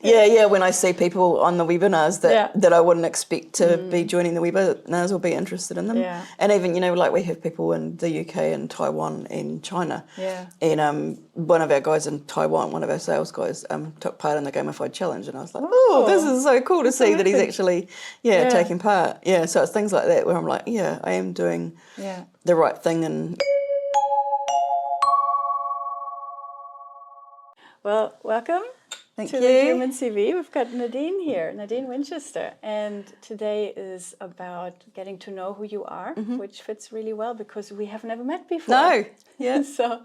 Yeah. When I see people on the webinars that I wouldn't expect to be joining the webinars or be interested in them. Yeah. And even, like we have people in the UK and Taiwan and China. Yeah. And one of our guys in Taiwan, one of our sales guys, took part in the Gamified Challenge. And I was like, oh, this is so cool to see that he's actually, taking part. Yeah, so it's things like that where I'm like, I am doing the right thing. And well, welcome to the Human CV. We've got Nadene here, Nadene Winchester, and today is about getting to know who you are, which fits really well because we have never met before. No, yeah. So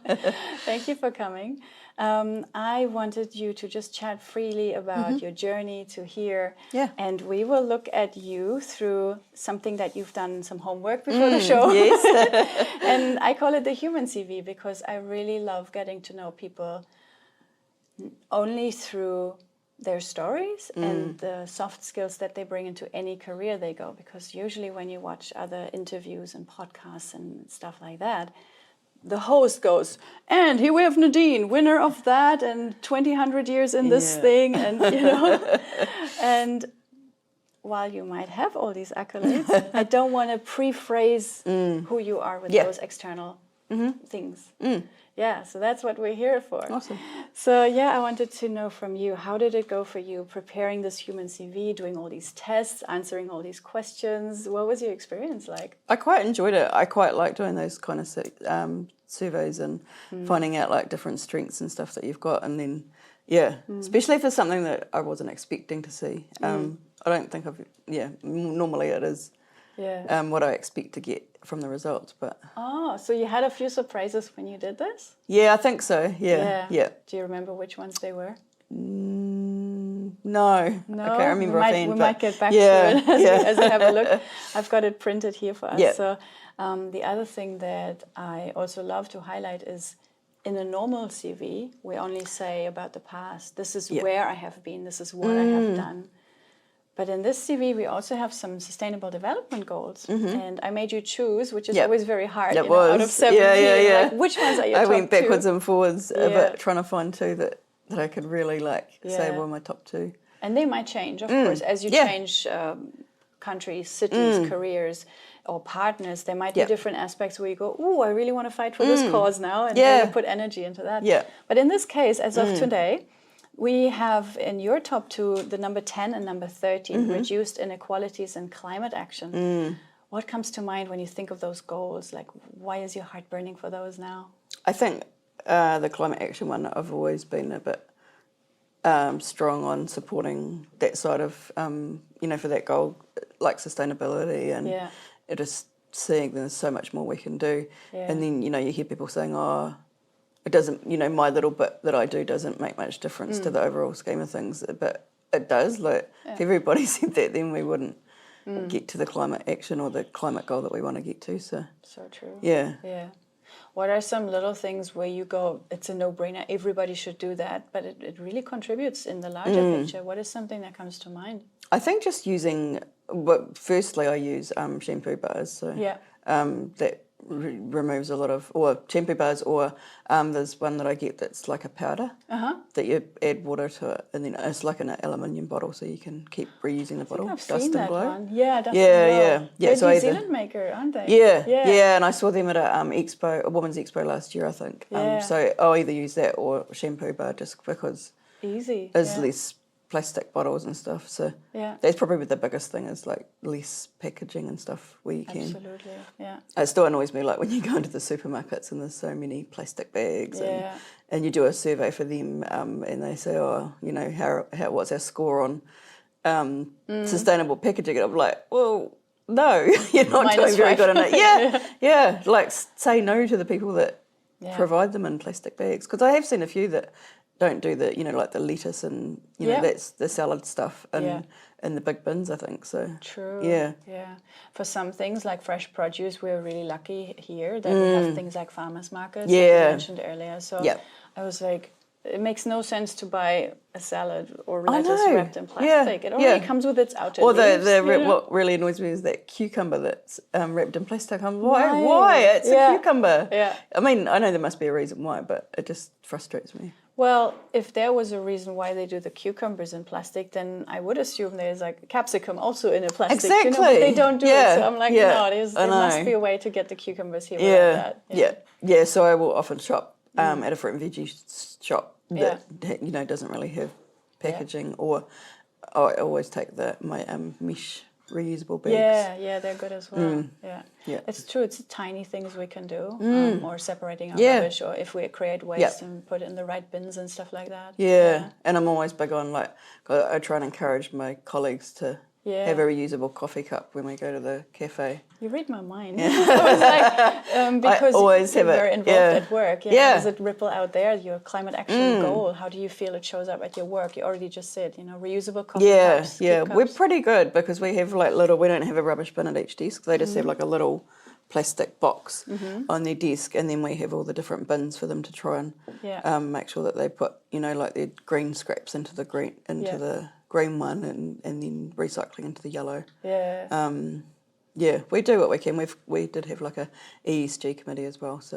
thank you for coming. I wanted you to just chat freely about your journey to here, and we will look at you through something that you've done some homework before the show. Yes. And I call it the Human CV because I really love getting to know people only through their stories and the soft skills that they bring into any career they go. Because usually when you watch other interviews and podcasts and stuff like that, the host goes, and here we have Nadene, winner of that and 100 years in this thing. And, and while you might have all these accolades, I don't want to pre-phrase who you are with those external things. Yeah, so that's what we're here for. Awesome. So I wanted to know from you, how did it go for you preparing this human CV, doing all these tests, answering all these questions? What was your experience like? I quite enjoyed it. I quite like doing those kind of surveys and finding out like different strengths and stuff that you've got. And then, especially for something that I wasn't expecting to see. I don't think normally it is what I expect to get from the results. But so you had a few surprises when you did this? Yeah, I think so. Yeah. Do you remember which ones they were? No, I can't remember. We might get back to it as I have a look. I've got it printed here for us. Yeah. So the other thing that I also love to highlight is in a normal CV, we only say about the past. This is where I have been. This is what I have done. But in this CV, we also have some sustainable development goals. And I made you choose, which is always very hard. Out of 17, like, which ones are your top two? I went backwards and forwards a bit, trying to find two that I could really say were my top two. And they might change, of course, as you change countries, cities, careers, or partners. There might be different aspects where you go, oh, I really want to fight for this cause now, and really put energy into that. Yeah. But in this case, as of today, we have in your top two the number 10 and number 13, reduced inequalities and climate action. What comes to mind when you think of those goals? Like, why is your heart burning for those now? I think the climate action one, I've always been a bit strong on supporting that side of, for that goal, like sustainability and just seeing there's so much more we can do. Yeah. And then, you hear people saying, it doesn't, my little bit that I do doesn't make much difference to the overall scheme of things, but it does. Like, if everybody said that, then we wouldn't get to the climate action or the climate goal that we want to get to. So true. Yeah. What are some little things where you go, it's a no-brainer, everybody should do that, but it really contributes in the larger picture? What is something that comes to mind? I think just using, firstly I use shampoo bars, so that removes a lot of, or shampoo bars, or there's one that I get that's like a powder that you add water to it, and then it's like in an aluminium bottle, so you can keep reusing the bottle. I've Dust seen that and Glow. one. Yeah, Dust and Glow. They're so New Zealand maker, aren't they? Yeah, and I saw them at a women's expo last year, I think. So I'll either use that or shampoo bar, just because there's less plastic bottles and stuff, so that's probably the biggest thing, is like less packaging and stuff where you can. Absolutely, yeah. It still annoys me, like when you go into the supermarkets and there's so many plastic bags, and you do a survey for them, and they say, what's our score on sustainable packaging? And I'm like, well, no, you're not doing very good on it. Like say no to the people that provide them in plastic bags, because I have seen a few that don't do the, like the lettuce and, that's the salad stuff in the big bins, I think, so. True. Yeah. For some things like fresh produce, we're really lucky here that we have things like farmers markets, like you mentioned earlier. So I was like, it makes no sense to buy a salad or lettuce wrapped in plastic. It already comes with its outer leaves. What really annoys me is that cucumber that's wrapped in plastic. Why? It's a cucumber. Yeah. I mean, I know there must be a reason why, but it just frustrates me. Well, if there was a reason why they do the cucumbers in plastic, then I would assume there's like capsicum also in a plastic. Exactly. You know, but they don't do it. So I'm like, no, there must be a way to get the cucumbers here without that. Yeah. So I will often shop at a fruit and veggie shop that doesn't really have packaging, or I always take my mesh reusable bags. Yeah, they're good as well. Yeah, it's true. It's tiny things we can do, or separating our rubbish, or if we create waste and put it in the right bins and stuff like that. Yeah, and I'm always big on I try and encourage my colleagues to have a reusable coffee cup when we go to the cafe. You read my mind. I was like, because I always you're have it. very involved at work. How does it ripple out there? Your climate action goal. How do you feel it shows up at your work? You already just said, reusable coffee cups. Yeah. We're pretty good because we have we don't have a rubbish bin at each desk. They just have like a little plastic box on their desk, and then we have all the different bins for them to try and make sure that they put like their green scraps into the green one, and then recycling into the yellow. We do what we can. We did have like a ESG committee as well, so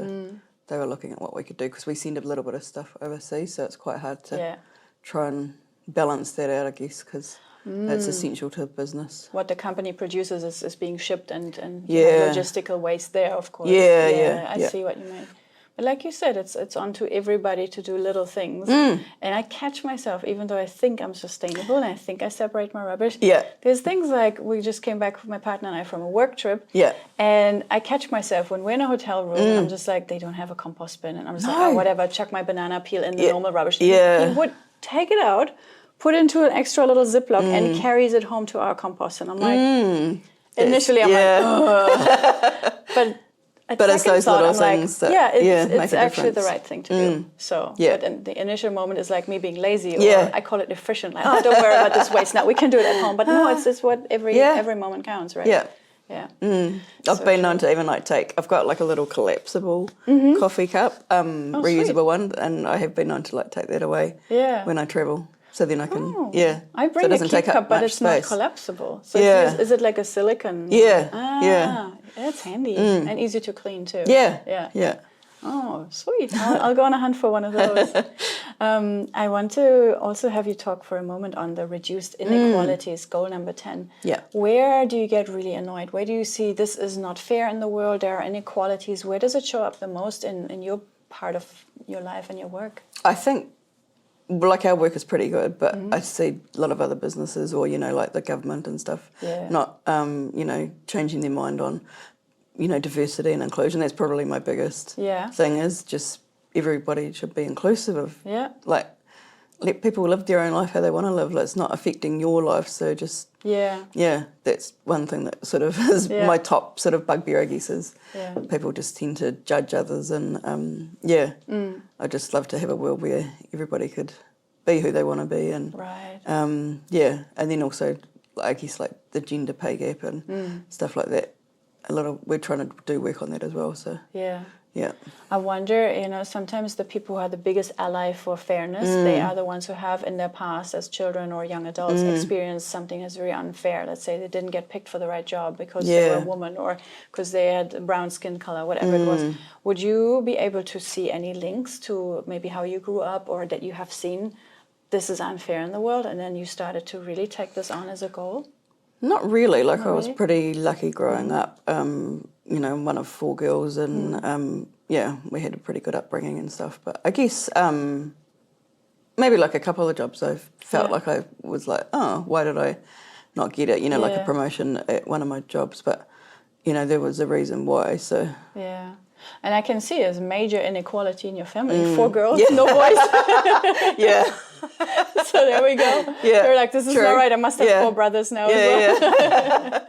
they were looking at what we could do because we send a little bit of stuff overseas, so it's quite hard to try and balance that out, I guess, because it's essential to business. What the company produces is being shipped and logistical waste there, of course. I see what you mean. But like you said, it's on to everybody to do little things. And I catch myself, even though I think I'm sustainable and I think I separate my rubbish. There's things like, we just came back with my partner and I from a work trip. And I catch myself when we're in a hotel room, I'm just like, they don't have a compost bin. And I'm just like, oh, whatever, chuck my banana peel in the normal rubbish. He would take it out, put it into an extra little Ziploc and carries it home to our compost. And I'm like, initially I'm like, ugh. But it's those little things that it's actually the right thing to do. So, but in the initial moment is like me being lazy, or I call it efficient. Like, oh, don't worry about this waste now. We can do it at home. But no, it's what every moment counts, right? I've been known to even I've got like a little collapsible coffee cup, reusable one, and I have been known to take that away when I travel. So then I can, I bring a keep cup, but it's not collapsible. So is it like a silicone? That's handy and easy to clean too. Oh, sweet. I'll go on a hunt for one of those. I want to also have you talk for a moment on the reduced inequalities, goal number 10. Where do you get really annoyed? Where do you see this is not fair in the world? There are inequalities. Where does it show up the most in your part of your life and your work? I think our work is pretty good, but I see a lot of other businesses or, like the government and stuff, not, changing their mind on, diversity and inclusion. That's probably my biggest thing, is just everybody should be inclusive of, let people live their own life how they want to live. It's not affecting your life, so just, that's one thing that sort of is my top sort of bugbear, I guess, is people just tend to judge others, and I just love to have a world where everybody could be who they want to be, and and then also, I guess, like the gender pay gap and stuff like that. We're trying to do work on that as well, so I wonder, sometimes the people who are the biggest ally for fairness, they are the ones who have in their past as children or young adults experienced something as very unfair. Let's say they didn't get picked for the right job because they were a woman, or because they had a brown skin color, whatever it was. Would you be able to see any links to maybe how you grew up, or that you have seen this is unfair in the world, and then you started to really take this on as a goal? Not really. I was pretty lucky growing up. One of 4 girls, and we had a pretty good upbringing and stuff. But I guess maybe like a couple of jobs I felt like I was like, oh, why did I not get it? Like a promotion at one of my jobs, but there was a reason why. So and I can see there's major inequality in your family. 4 girls, no boys. So there we go. You're like, this is not right. I must have 4 brothers now as well.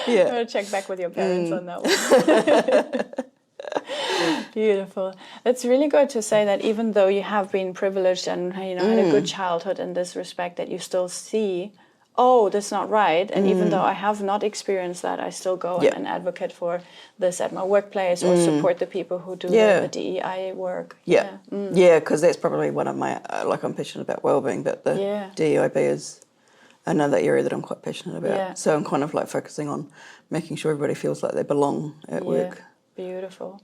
I'm going to check back with your parents on that one. Beautiful. It's really good to say that even though you have been privileged and had a good childhood in this respect, that you still see, oh, that's not right. And even though I have not experienced that, I still go and advocate for this at my workplace, or support the people who do the DEI work. Because that's probably one of my, I'm passionate about wellbeing, but the DEIB is another area that I'm quite passionate about. So I'm kind of focusing on making sure everybody feels like they belong at work. Beautiful.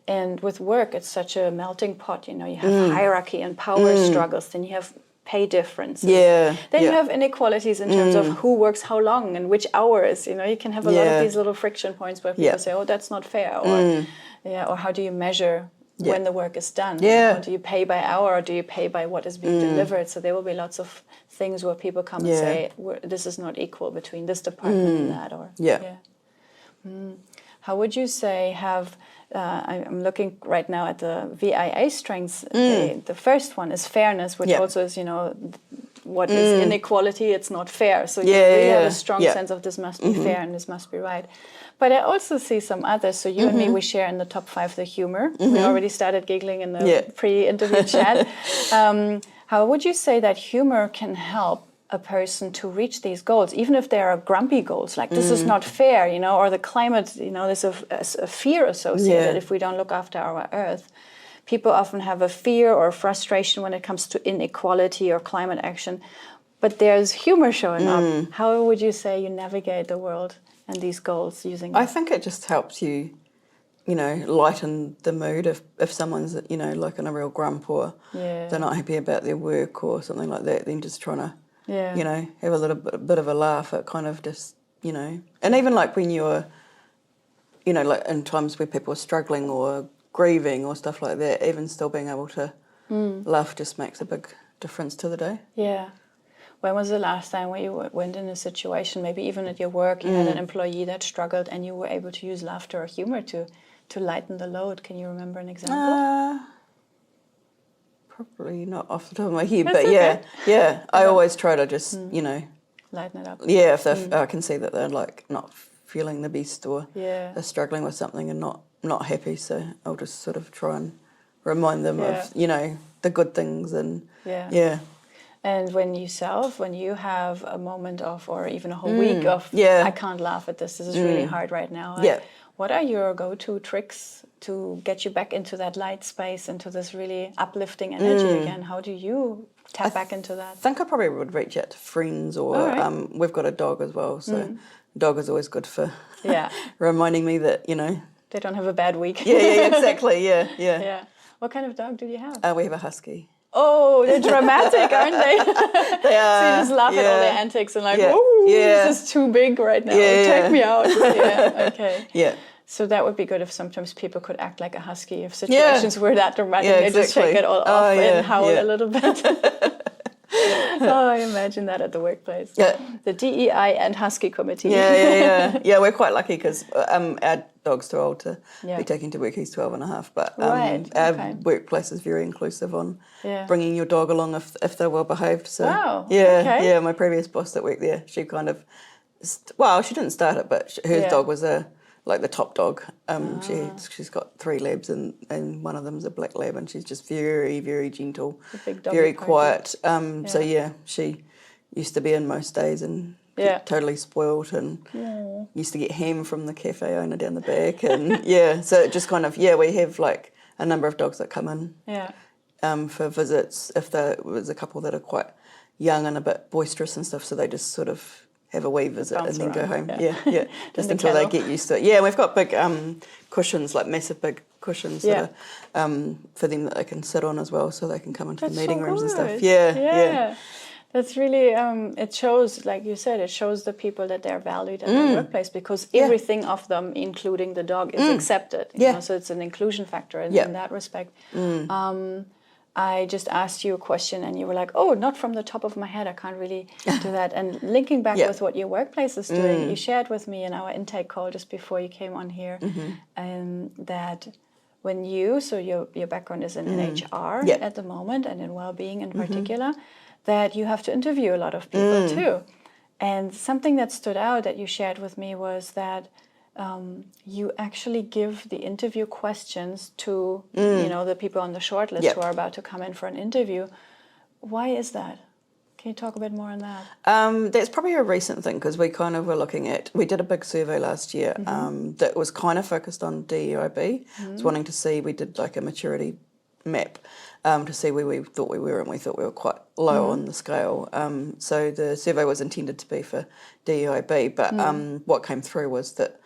And with work, it's such a melting pot. You know, you have hierarchy and power struggles. Then you have pay differences. Yeah. Then you have inequalities in terms of who works how long and which hours. You know, you can have a lot of these little friction points where people say, "Oh, that's not fair," or or how do you measure when the work is done? Yeah. Or do you pay by hour, or do you pay by what is being delivered? So there will be lots of things where people come and say, "This is not equal between this department and that," or How would you say I'm looking right now at the VIA strengths. The first one is fairness, which also is, you know, what is inequality? It's not fair. So you really have a strong sense of this must be fair and this must be right. But I also see some others. So you and me, we share in the top 5 the humor. We already started giggling in the pre-interview chat. How would you say that humor can help a person to reach these goals, even if they are grumpy goals, like this is not fair, you know, or the climate, you know, there's a fear associated if we don't look after our earth. People often have a fear or frustration when it comes to inequality or climate action, but there's humor showing up. How would you say you navigate the world and these goals using I think it just helps you, you know, lighten the mood if someone's, you know, like in a real grump or they're not happy about their work or something like that, then just trying to you know, have a little bit of a laugh at kind of just, you know, and even like when you're, you know, like in times where people are struggling or grieving or stuff like that, even still being able to laugh just makes a big difference to the day. Yeah. When was the last time when you went in a situation, maybe even at your work, you had an employee that struggled and you were able to use laughter or humor to lighten the load? Can you remember an example? Probably not off the top of my head, That's but okay. I always try to just, you know, lighten it up. Yeah, if I can see that they're like not feeling the best or they're struggling with something and not happy, so I'll just sort of try and remind them of, you know, the good things and And when you have a moment of, or even a whole week of, I can't laugh at this is really hard right now. What are your go-to tricks to get you back into that light space, into this really uplifting energy again? How do you tap back into that? I think I probably would reach out to friends or we've got a dog as well, so dog is always good for reminding me that, you know. They don't have a bad week. Exactly, yeah. What kind of dog did you have? We have a husky. Oh, they're dramatic, aren't they? They are. So you just laugh at all their antics and like, oh, this is too big right now. Take me out. Okay. Yeah. So that would be good if sometimes people could act like a husky if situations were that dramatic. They just shake it all off and howl a little bit. I imagine that at the workplace. Yeah. The DEI and Husky Committee. Yeah, we're quite lucky because our dog's too old to be taken to work. He's 12 and a half. But our workplace is very inclusive on bringing your dog along if they're well behaved. So, my previous boss that worked there, she kind of, she didn't start it, but her dog was like the top dog. She's got 3 labs and one of them's a black lab and she's just very, very gentle, very quiet. So she used to be in most days and get totally spoilt and used to get ham from the cafe owner down the back and so it just kind of, we have like a number of dogs that come in for visits if there was a couple that are quite young and a bit boisterous and stuff, so they just sort of have a wee visit and then go home. Just until they get used to it. Yeah, we've got big cushions, like massive big cushions that are for them that they can sit on as well, so they can come into the meeting rooms and stuff. Yeah. That's really, it shows, like you said, it shows the people that they're valued at their workplace because everything of them, including the dog, is accepted. You know, so it's an inclusion factor in that respect. I just asked you a question and you were like, oh, not from the top of my head, I can't really do that. And linking back with what your workplace is doing, you shared with me in our intake call just before you came on here that when your background is in HR at the moment and in well-being in particular, that you have to interview a lot of people too. And something that stood out that you shared with me was that you actually give the interview questions to the people on the shortlist who are about to come in for an interview. Why is that? Can you talk a bit more on that? That's probably a recent thing because we kind of were we did a big survey last year that was kind of focused on DEIB. Was wanting to see, we did like a maturity map to see where we thought we were, and we thought we were quite low on the scale. So the survey was intended to be for DEIB, but what came through was that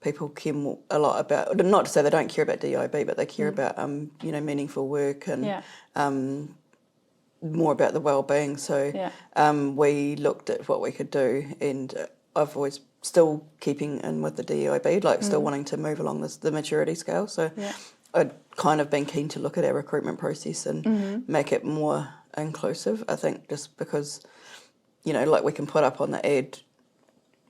people care a lot about, not to say they don't care about DIB, but they care about, meaningful work and more about the well-being. So we looked at what we could do, and I've always still keeping in with the DIB, like still wanting to move along the maturity scale. So I'd kind of been keen to look at our recruitment process and make it more inclusive. I think just because, like we can put up on the ad,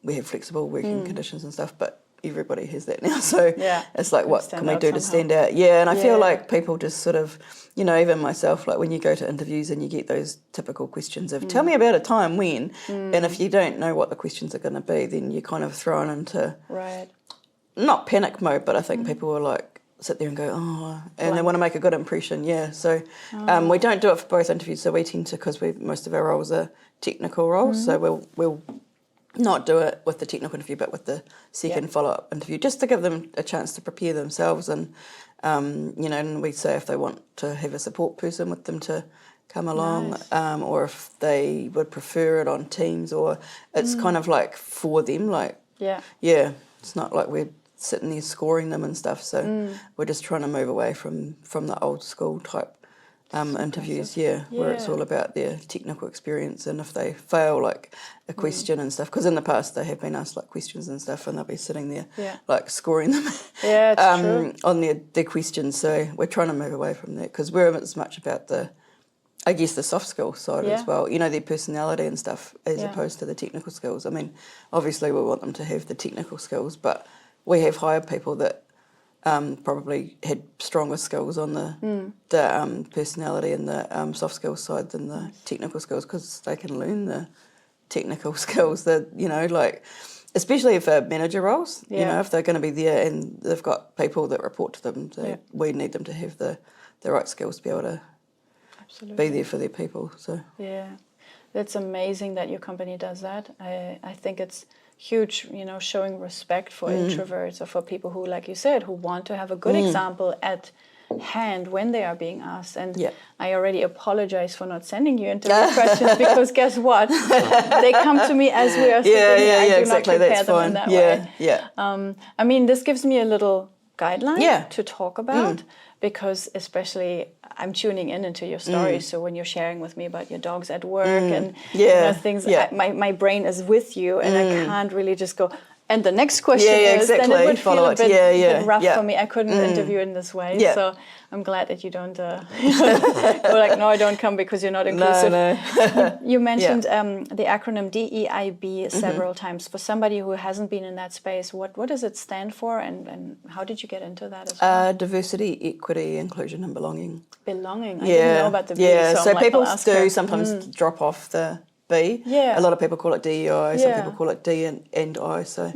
we have flexible working conditions and stuff, but everybody has that now. So it's like, what can we do to stand out? Yeah, and I feel like people just sort of, even myself, like when you go to interviews and you get those typical questions of, tell me about a time when, and if you don't know what the questions are going to be, then you're kind of thrown into, not panic mode, but I think people are like, sit there and go, and they want to make a good impression, So we don't do it for both interviews, so we tend to, because most of our roles are technical roles, so we'll not do it with the technical interview, but with the second follow-up interview, just to give them a chance to prepare themselves. And, and we say if they want to have a support person with them to come along, or if they would prefer it on Teams, or it's kind of like for them, like, it's not like we're sitting there scoring them and stuff. So we're just trying to move away from the old school type interviews, where it's all about their technical experience, and if they fail like a question and stuff, because in the past they have been asked like questions and stuff, and they'll be sitting there like scoring them on their questions. So we're trying to move away from that, because we're as much about the soft skill side as well, their personality and stuff, as opposed to the technical skills. I mean, obviously we want them to have the technical skills, but we have hired people that probably had stronger skills on the personality and the soft skills side than the technical skills, because they can learn the technical skills that, like, especially for manager roles, if they're going to be there and they've got people that report to them, so we need them to have the right skills to be able to be there for their people. So that's amazing that your company does that. I think it's huge, showing respect for introverts, or for people who, like you said, who want to have a good example at hand when they are being asked. And I already apologize for not sending you interview questions, because guess what? They come to me as we are sitting here. I do exactly. not prepare them in that way. I mean, this gives me a little guideline to talk about, because especially I'm tuning into your stories. So when you're sharing with me about your dogs at work and things, my brain is with you, and I can't really just go, and the next question is, then it would feel a bit rough for me. I couldn't interview in this way. So I'm glad that you don't go like, no, I don't come because you're not inclusive. No. You mentioned the acronym DEIB several times. For somebody who hasn't been in that space, what does it stand for, and how did you get into that as well? Diversity, equity, inclusion and belonging. Belonging. I didn't know about the B. So people do sometimes drop off the B. A lot of people call it DEI, some people call it D and I. So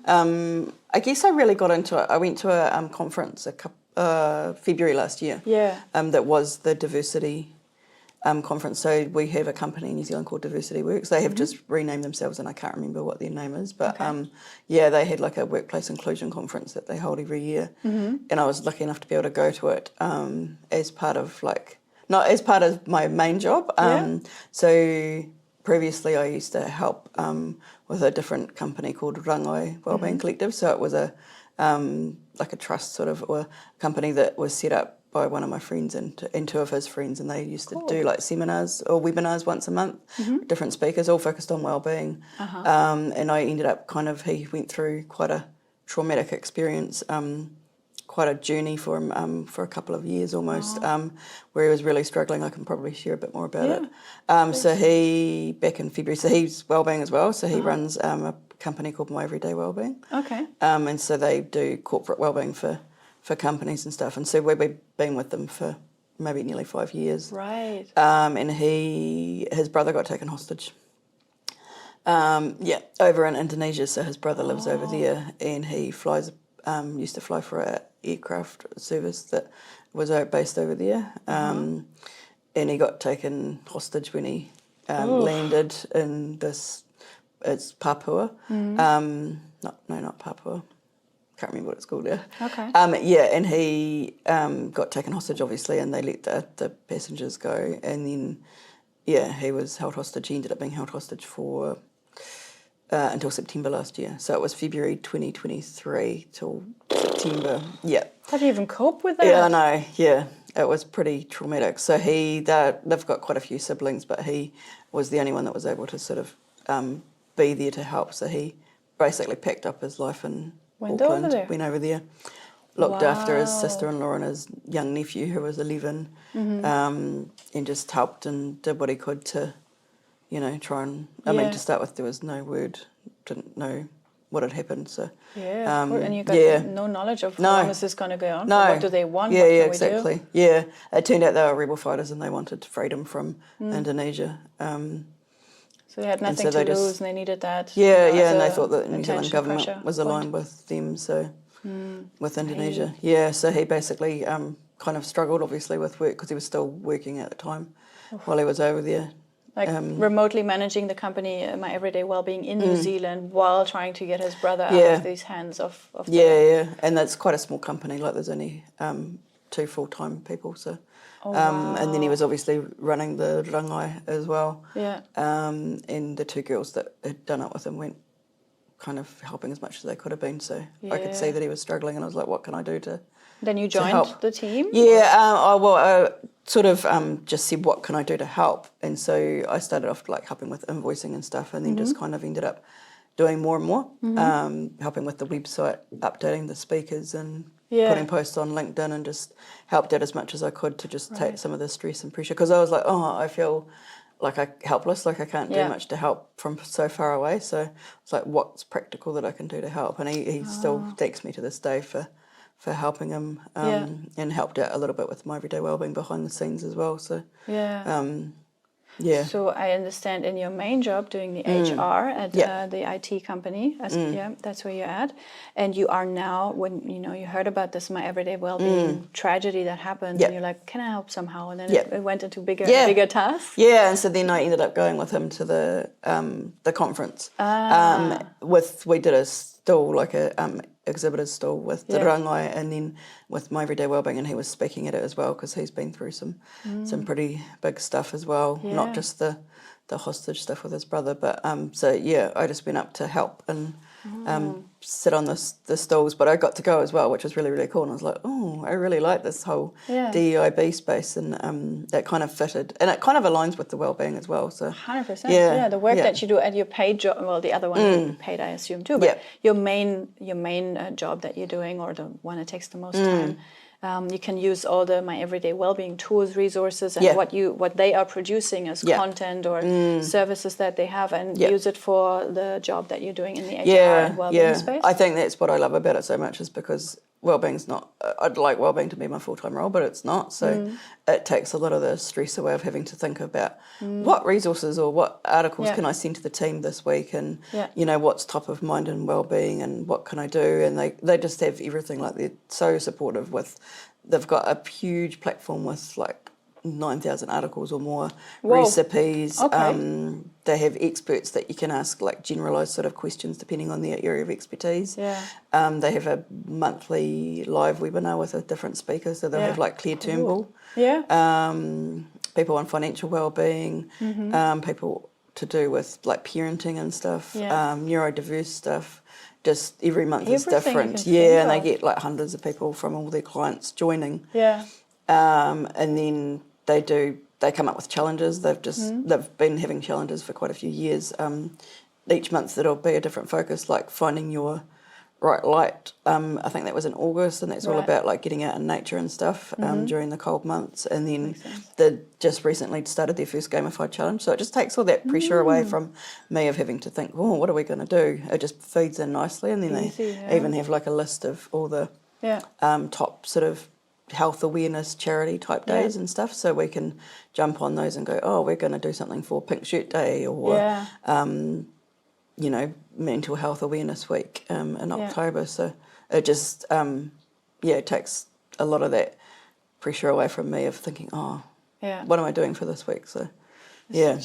I guess I really got into it. I went to a conference February last year. That was the diversity conference. So we have a company in New Zealand called Diversity Works. They have just renamed themselves, and I can't remember what their name is, but they had like a workplace inclusion conference that they hold every year, and I was lucky enough to be able to go to it as part of not as part of my main job. So previously I used to help with a different company called Rangai Wellbeing Collective. So it was a like a trust sort of, or a company that was set up by one of my friends and two of his friends, and they used to do like seminars or webinars once a month, different speakers, all focused on wellbeing. And I ended up he went through quite a traumatic experience, quite a journey for him for a couple of years almost, where he was really struggling. I can probably share a bit more about it. So he, back in February, so he's wellbeing as well, so he runs a company called My Everyday Wellbeing. And so they do corporate wellbeing for companies and stuff, and so we've been with them for maybe nearly 5 years. And his brother got taken hostage. Over in Indonesia, so his brother lives over there, and he used to fly for an aircraft service that was based over there, and he got taken hostage when he landed in it's Papua. Not Papua. Can't remember what it's called there. And he got taken hostage, obviously, and they let the passengers go, and then he was held hostage. He ended up being held hostage for until September last year. So it was February 2023 till September. Yeah. How do you even cope with that? Yeah, I know. Yeah, it was pretty traumatic. So they've got quite a few siblings, but he was the only one that was able to sort of be there to help. So he basically packed up his life in Auckland, went over there, looked after his sister-in-law and his young nephew who was 11, and just helped and did what he could to, try and, I mean, to start with, there was no word, didn't know what had happened. So yeah, of course. And you got no knowledge of how long is this going to go on? No. What do they want? Yeah, what can exactly. We do? Yeah, it turned out they were rebel fighters and they wanted freedom from Indonesia. So they had nothing to lose and they needed that. Yeah, and they thought that the New Zealand government was aligned with them, so with Indonesia. Yeah, so he basically kind of struggled, obviously, with work because he was still working at the time while he was over there. Like remotely managing the company, My Everyday Wellbeing in New Zealand, while trying to get his brother out of these hands of and that's quite a small company. Like there's only 2 full-time people. So, and then he was obviously running the rangai as well. Yeah. And the 2 girls that had done it with him went kind of helping as much as they could have been. So I could see that he was struggling, and I was like, what can I do to? Then you joined the team? Yeah, I sort of just said, what can I do to help? And so I started off like helping with invoicing and stuff, and then just kind of ended up doing more and more, helping with the website, updating the speakers and putting posts on LinkedIn, and just helped out as much as I could to just take some of the stress and pressure. Because I was like, I feel like I'm helpless, like I can't do much to help from so far away. So it's like, what's practical that I can do to help? And he still thanks me to this day for helping him and helped out a little bit with My Everyday Wellbeing behind the scenes as well. So So I understand in your main job doing the HR at the IT company, that's where you're at, and you are now, when you heard about this My Everyday Wellbeing tragedy that happened, and you're like, can I help somehow? And then it went into bigger tasks. Yeah, and so then I ended up going with him to the conference. We did a stall, like a exhibitor's stall with the rangai, and then with My Everyday Wellbeing, and he was speaking at it as well because he's been through some pretty big stuff as well, not just the hostage stuff with his brother, but I just went up to help and sit on the stalls, but I got to go as well, which was really, really cool, and I was like, I really like this whole DEIB space, and that kind of fitted, and it kind of aligns with the wellbeing as well. So 100%. The work that you do at your paid job, well, the other one paid, I assume too, but your main job that you're doing, or the one that takes the most time, you can use all the My Everyday Wellbeing tools, resources, and what they are producing as content or services that they have, and use it for the job that you're doing in the HR and wellbeing space. I think that's what I love about it so much, is because wellbeing's not. I'd like wellbeing to be my full-time role, but it's not. So it takes a lot of the stress away of having to think about what resources or what articles can I send to the team this week, and what's top of mind in wellbeing, and what can I do. And they just have everything. Like, they're so supportive with. They've got a huge platform with like 9,000 articles or more, recipes. They have experts that you can ask like generalised sort of questions depending on their area of expertise. They have a monthly live webinar with a different speaker, so they'll have like Claire Turnbull, people on financial wellbeing, people to do with like parenting and stuff, neurodiverse stuff. Just every month is different. And they get like hundreds of people from all their clients joining. And then they come up with challenges. They've been having challenges for quite a few years. Each month there'll be a different focus, like finding your right light. I think that was in August, and that's all about like getting out in nature and stuff during the cold months. And then they just recently started their first gamified challenge, so it just takes all that pressure away from me of having to think, what are we going to do? It just feeds in nicely, and then they even have like a list of all the top sort of health awareness charity type days and stuff, so we can jump on those and go, we're going to do something for Pink Shirt Day, or Mental Health Awareness Week in October. So it just it takes a lot of that pressure away from me of thinking, what am I doing for this week? So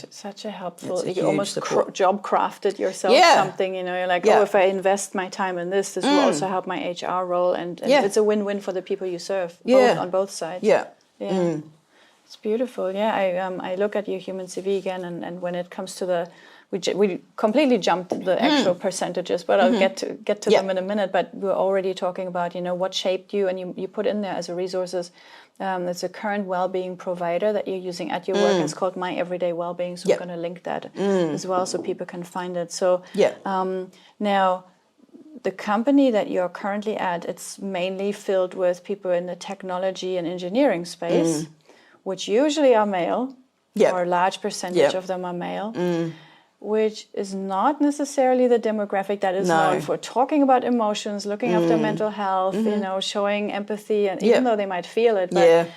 such a helpful, you almost job crafted yourself something, you're like, if I invest my time in this will also help my HR role, and it's a win-win for the people you serve, on both sides. It's beautiful. I look at your human CV again, and when it comes to the we completely jumped the actual percentages, but I'll get to them in a minute. But we're already talking about, you know, what shaped you, and you put in there as a resources. It's a current well-being provider that you're using at your work. It's called My Everyday Wellbeing. So I'm going to link that as well so people can find it. So now, the company that you're currently at, it's mainly filled with people in the technology and engineering space, which usually are male, or a large percentage of them are male. Which is not necessarily the demographic that is known for talking about emotions, looking after mental health, you know, showing empathy, and even though they might feel it, but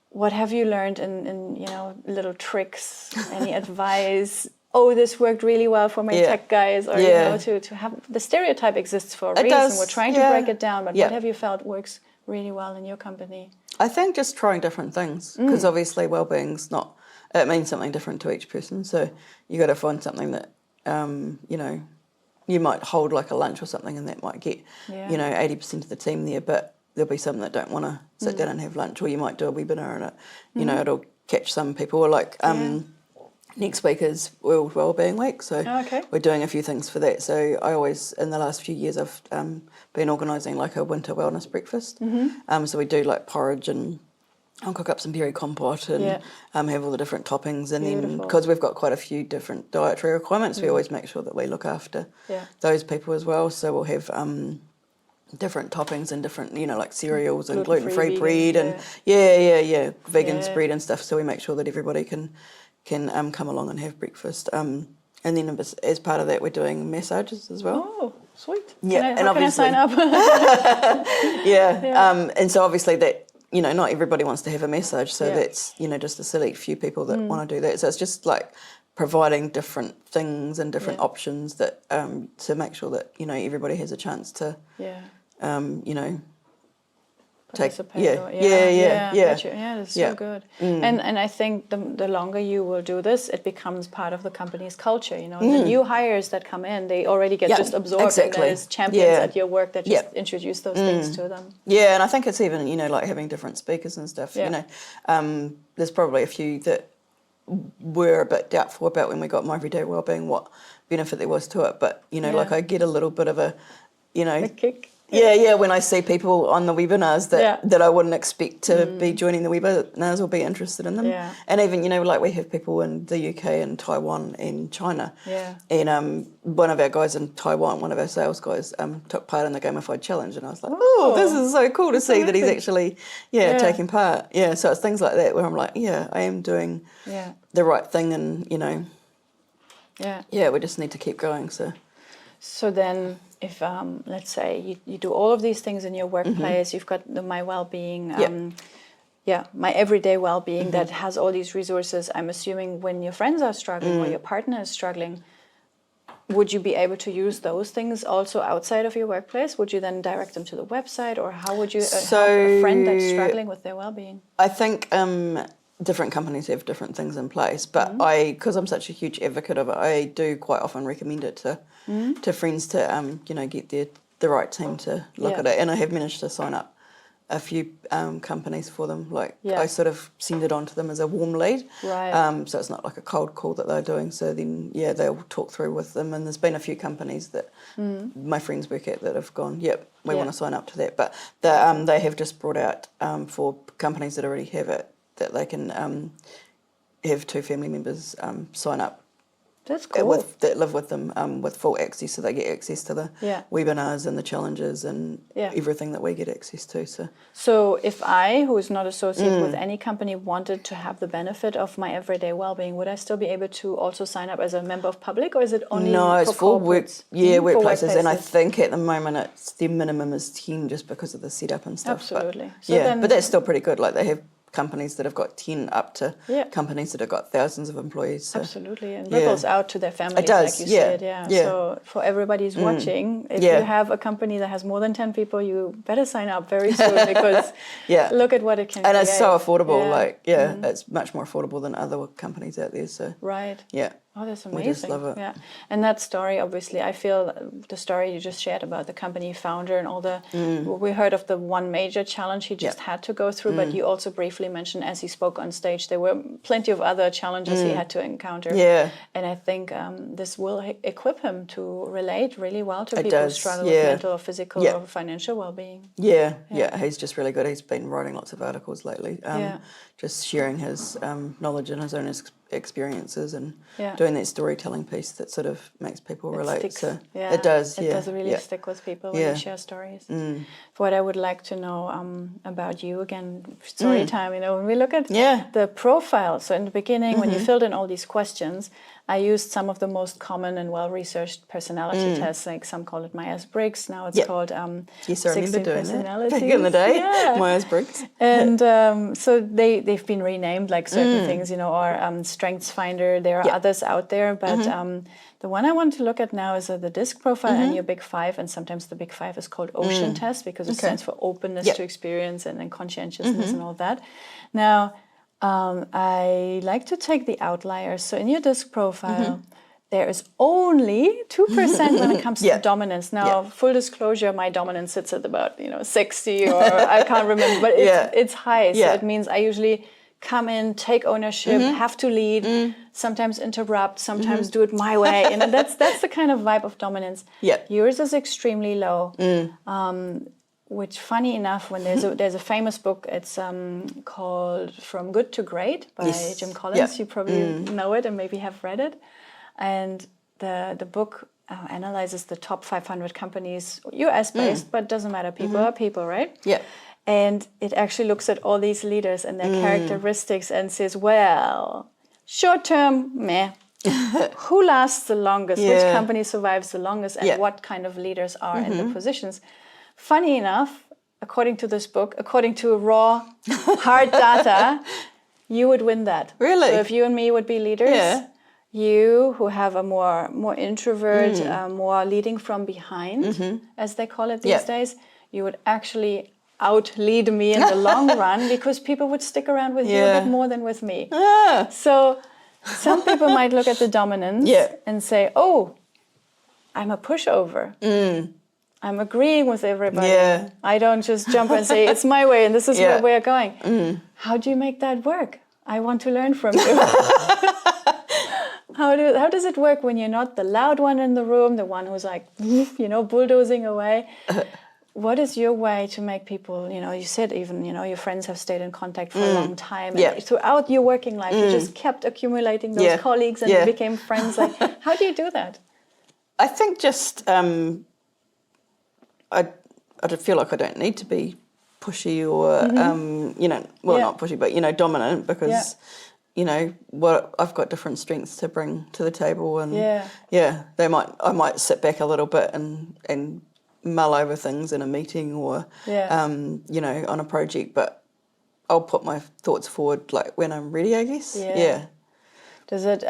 what have you learned in you know, little tricks, any advice? Oh, this worked really well for my tech guys, or you know, to have the stereotype exists for a reason. We're trying to break it down, but what have you felt works really well in your company? I think just trying different things, because obviously well-being's not. It means something different to each person, so you got to find something that, you know, you might hold like a lunch or something, and that might get, you know, 80% of the team there, but there'll be some that don't want to sit down and have lunch, or you might do a webinar and it, you know, it'll catch some people. Or like next week is World Wellbeing Week, so we're doing a few things for that. So I always, in the last few years, I've been organising like a winter wellness breakfast. So we do like porridge, and I'll cook up some berry compote and have all the different toppings. And then because we've got quite a few different dietary requirements, we always make sure that we look after those people as well. So we'll have different toppings and different, you know, like cereals and gluten-free bread and vegan bread and stuff. So we make sure that everybody can come along and have breakfast. And then as part of that, we're doing massages as well. Oh, sweet. Yeah, how can I sign up? And so obviously that, you know, not everybody wants to have a massage, so that's, you know, just a select few people that want to do that. So it's just like providing different things and different options that to make sure that, you know, everybody has a chance to, you know, participate. That's so good. And I think the longer you will do this, it becomes part of the company's culture. You know, the new hires that come in, they already get just absorbed, and there's champions at your work that just introduce those things to them. Yeah, and I think it's even, you know, like having different speakers and stuff. You know, there's probably a few that were a bit doubtful about when we got My Everyday Wellbeing, what benefit there was to it. But you know, like I get a little bit of a, you know, a kick. When I see people on the webinars that I wouldn't expect to be joining the webinars or be interested in them. And even, you know, like we have people in the UK and Taiwan and China. And one of our guys in Taiwan, one of our sales guys, took part in the gamified challenge, and I was like, oh, this is so cool to see that he's actually taking part. So it's things like that where I'm like, I am doing the right thing, and you know, we just need to keep going. So then, if let's say you do all of these things in your workplace, you've got the My Wellbeing, My Everyday Wellbeing that has all these resources. I'm assuming when your friends are struggling or your partner is struggling, would you be able to use those things also outside of your workplace? Would you then direct them to the website, or how would you help a friend that's struggling with their well-being? I think different companies have different things in place, but because I'm such a huge advocate of it, I do quite often recommend it to friends to you know, get the right team to look at it. And I have managed to sign up a few companies for them. Like I sort of send it on to them as a warm lead, so it's not like a cold call that they're doing. So then they'll talk through with them, and there's been a few companies that my friends work at that have gone, we want to sign up to that. But they have just brought out for companies that already have it, that they can have 2 family members sign up. That's cool. That live with them with full access, so they get access to the webinars and the challenges and everything that we get access to. So if I, who is not associated with any company, wanted to have the benefit of My Everyday Wellbeing, would I still be able to also sign up as a member of public, or is it only it's for work? Workplaces, and I think at the moment the minimum is 10, just because of the setup and stuff. Absolutely. But that's still pretty good. Like they have companies that have got 10 up to companies that have got thousands of employees. So. Absolutely, and ripples out to their families, like you said. So for everybody who's watching, if you have a company that has more than 10 people, you better sign up very soon, because look at what it can and create. It's so affordable, it's much more affordable than other companies out there. So Oh, that's amazing. We just love it. Yeah. And that story, obviously, I feel the story you just shared about the company founder and all the, we heard of the one major challenge he just had to go through, but you also briefly mentioned as he spoke on stage, there were plenty of other challenges he had to encounter. Yeah. And I think this will equip him to relate really well to people who struggle yeah. with mental or physical or financial well-being. Yeah, he's just really good. He's been writing lots of articles lately, just sharing his knowledge and his own experiences and doing that storytelling piece that sort of makes people relate. Sticks. So Yeah. it does. It does really stick with people when you share stories. What I would like to know about you, again, story time, you know, when we look at the profile. So in the beginning, when you filled in all these questions, I used some of the most common and well-researched personality tests, like some call it Myers-Briggs. Now it's called yes, I remember 16 doing personalities. that back in the day, Myers-Briggs. And so they've been renamed, like certain things, you know, or Strengths Finder. There are others out there, but the one I want to look at now is the DISC profile and your Big Five, and sometimes the Big Five is called Ocean Test because it stands for openness to experience and then conscientiousness and all that. Now, I like to take the outliers. So in your DISC profile, there is only 2% when it comes to dominance. Now, full disclosure, my dominance sits at about 60 or I can't remember, but it's high. So it means I usually come in, take ownership, have to lead, sometimes interrupt, sometimes do it my way. You know, that's the kind of vibe of dominance. Yours is extremely low. Which, funny enough, when there's a famous book, it's called From Good to Great by Jim Collins. You probably know it and maybe have read it. And the book analyzes the top 500 companies, US-based, but doesn't matter. People are people, right? Yeah. And it actually looks at all these leaders and their characteristics and says, well, short term, meh. Who lasts the longest? Which company survives the longest? And what kind of leaders are in the positions? Funny enough, according to this book, according to raw, hard data, you would win that. Really? So if you and me would be leaders, you who have a more introvert, more leading from behind, as they call it these days, you would actually out-lead me in the long run because people would stick around with you a bit more than with me. So some people might look at the dominance and say, oh, I'm a pushover. I'm agreeing with everybody. I don't just jump and say, it's my way and this is where we're going. How do you make that work? I want to learn from you. How does it work when you're not the loud one in the room, the one who's like, bulldozing away? What is your way to make people, you said even, your friends have stayed in contact for a long time. And throughout your working life, you just kept accumulating those colleagues and became friends. Like, how do you do that? I think just... I feel like I don't need to be pushy or, not pushy, but, dominant because, I've got different strengths to bring to the table. And, I might sit back a little bit and mull over things in a meeting or, on a project, but I'll put my thoughts forward, like, when I'm ready, I guess. Yeah. Does it...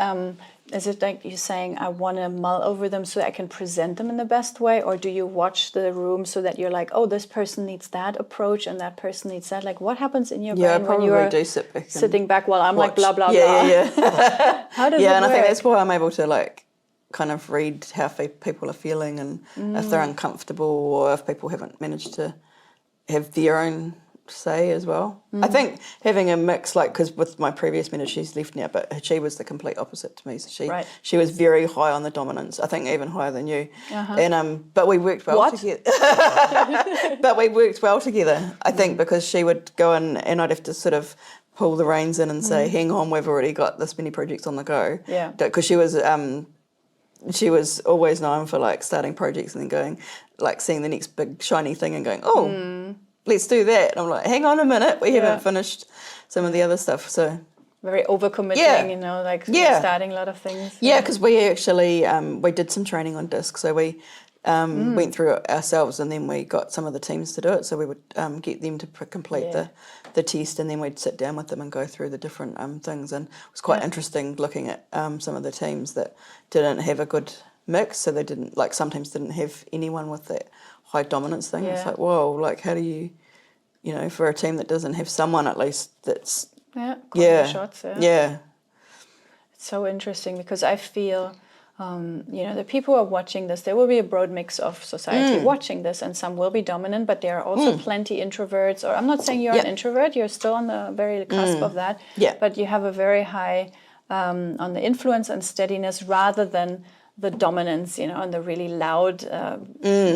Is it like you're saying, I want to mull over them so I can present them in the best way? Or do you watch the room so that you're like, oh, this person needs that approach and that person needs that? Like, what happens in your brain when you're sitting back while I'm like, blah, blah, blah? How does it work? And I think that's why I'm able to, like, kind of read how people are feeling and if they're uncomfortable or if people haven't managed to have their own say as well. I think having a mix, like, because with my previous manager, she's left now, but she was the complete opposite to me. So she was very high on the dominance. I think even higher than you. And but we worked well together. But we worked well together. I think because she would go in and I'd have to sort of pull the reins in and say, "Hang on, we've already got this many projects on the go." Yeah. Because she was always known for like starting projects and then going, like, seeing the next big shiny thing and going, "Oh." Let's do that. And I'm like, hang on a minute, we haven't finished some of the other stuff. So very overcommitting, starting a lot of things. Yeah, because we actually we did some training on DISC, so we went through it ourselves, and then we got some of the teams to do it. So we would get them to complete the test, and then we'd sit down with them and go through the different things. And it was quite interesting looking at some of the teams that didn't have a good mix, so they didn't, like, sometimes didn't have anyone with that high dominance thing. It's like, whoa, like, how do you, for a team that doesn't have someone at least that's shots. It's So interesting, because I feel, the people who are watching this, there will be a broad mix of society watching this, and some will be dominant, but there are also plenty introverts. Or I'm not saying you're an introvert, you're still on the very cusp of that, but you have a very high on the influence and steadiness rather than the dominance, and the really loud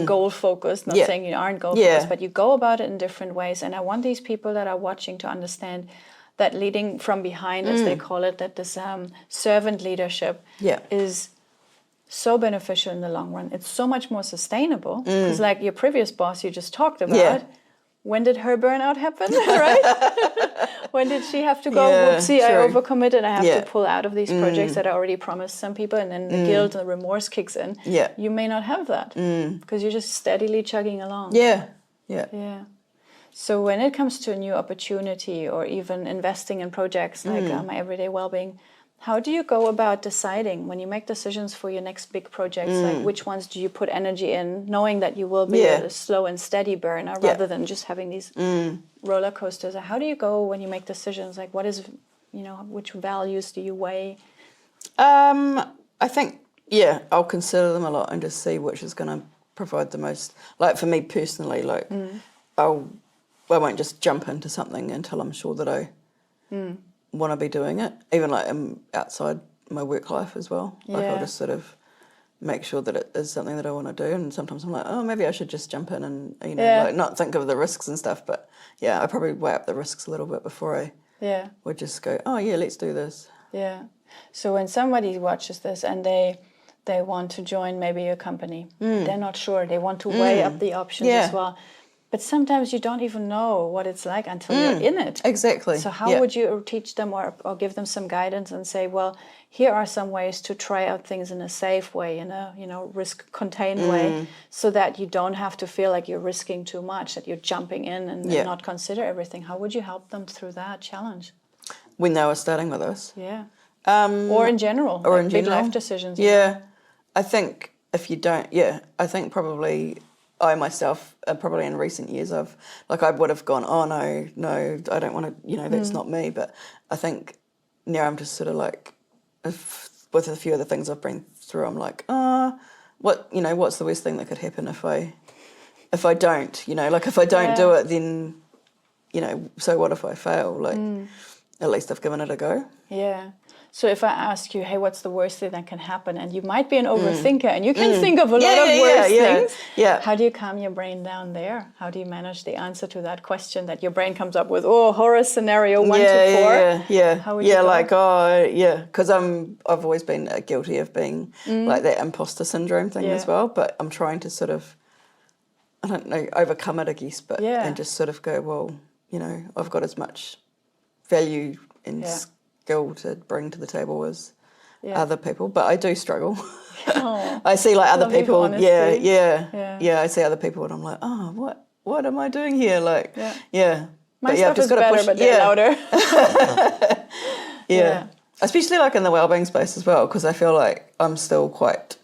goal focused. Not saying you aren't goal focused, but you go about it in different ways. And I want these people that are watching to understand that leading from behind, as they call it, that this servant leadership is so beneficial in the long run. It's so much more sustainable, because like your previous boss you just talked about, when did her burnout happen, right? When did she have to go, whoopsie, I overcommitted, I have to pull out of these projects that I already promised some people, and then the guilt and the remorse kicks in. You may not have that, because you're just steadily chugging along. Yeah. So when it comes to a new opportunity, or even investing in projects like my everyday well-being, how do you go about deciding when you make decisions for your next big projects, like which ones do you put energy in, knowing that you will be a slow and steady burner rather than just having these roller coasters? How do you go when you make decisions? Like what is, which values do you weigh? I think, I'll consider them a lot and just see which is going to provide the most. Like for me personally, like I won't just jump into something until I'm sure that I want to be doing it, even like outside my work life as well. Like I'll just sort of make sure that it is something that I want to do, and sometimes I'm like, oh, maybe I should just jump in and like not think of the risks and stuff, but I probably weigh up the risks a little bit before I would just go, oh yeah, let's do this. So when somebody watches this and they want to join maybe a company, they're not sure, they want to weigh up the options as well. But sometimes you don't even know what it's like until you're in it. Exactly. So how would you teach them or give them some guidance and say, well, here are some ways to try out things in a safe way, in a risk-contained way, so that you don't have to feel like you're risking too much, that you're jumping in and not consider everything. How would you help them through that challenge? When they were starting with us? Or in general, or like in big general life decisions. I think if you don't, I think probably I myself, probably in recent years, I would have gone, oh no, I don't want to, that's not me. But I think now I'm just sort of like, with a few of the things I've been through, I'm like, what's the worst thing that could happen if I don't, like if I don't do it, then, so what if I fail? Like, at least I've given it a go. So if I ask you, hey, what's the worst thing that can happen? And you might be an overthinker and you can think of a lot of worse things. How do you calm your brain down there? How do you manage the answer to that question that your brain comes up with? Oh, horror scenario 1 to 4. How would you go? Because I've always been guilty of being like that imposter syndrome thing as well. But I'm trying to sort of, I don't know, overcome it, I guess. But and just sort of go, well, I've got as much value and skill to bring to the table as other people, but I do struggle. I see like other people, I see other people and I'm like, oh, what am I doing here? Like, my stuff is better, but they're louder. Especially like in the wellbeing space as well, because I feel like I'm still quite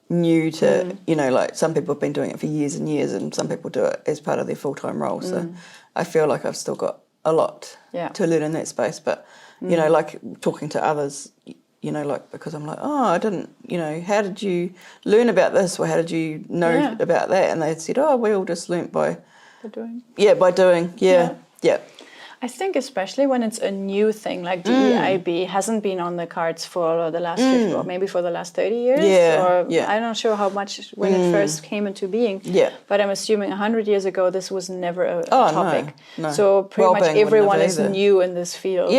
new to, like some people have been doing it for years and years, and some people do it as part of their full-time role. So I feel like I've still got a lot to learn in that space, but like talking to others, like because I'm like, oh, I didn't, how did you learn about this, or how did you know about that? And they said, oh, we all just learnt by doing. By doing. I think especially when it's a new thing, like DEIB hasn't been on the cards for the last 50, or maybe for the last 30 years. I'm not sure how much when it first came into being. But I'm assuming 100 years ago, this was never a topic. No. So pretty much everyone is new in this field.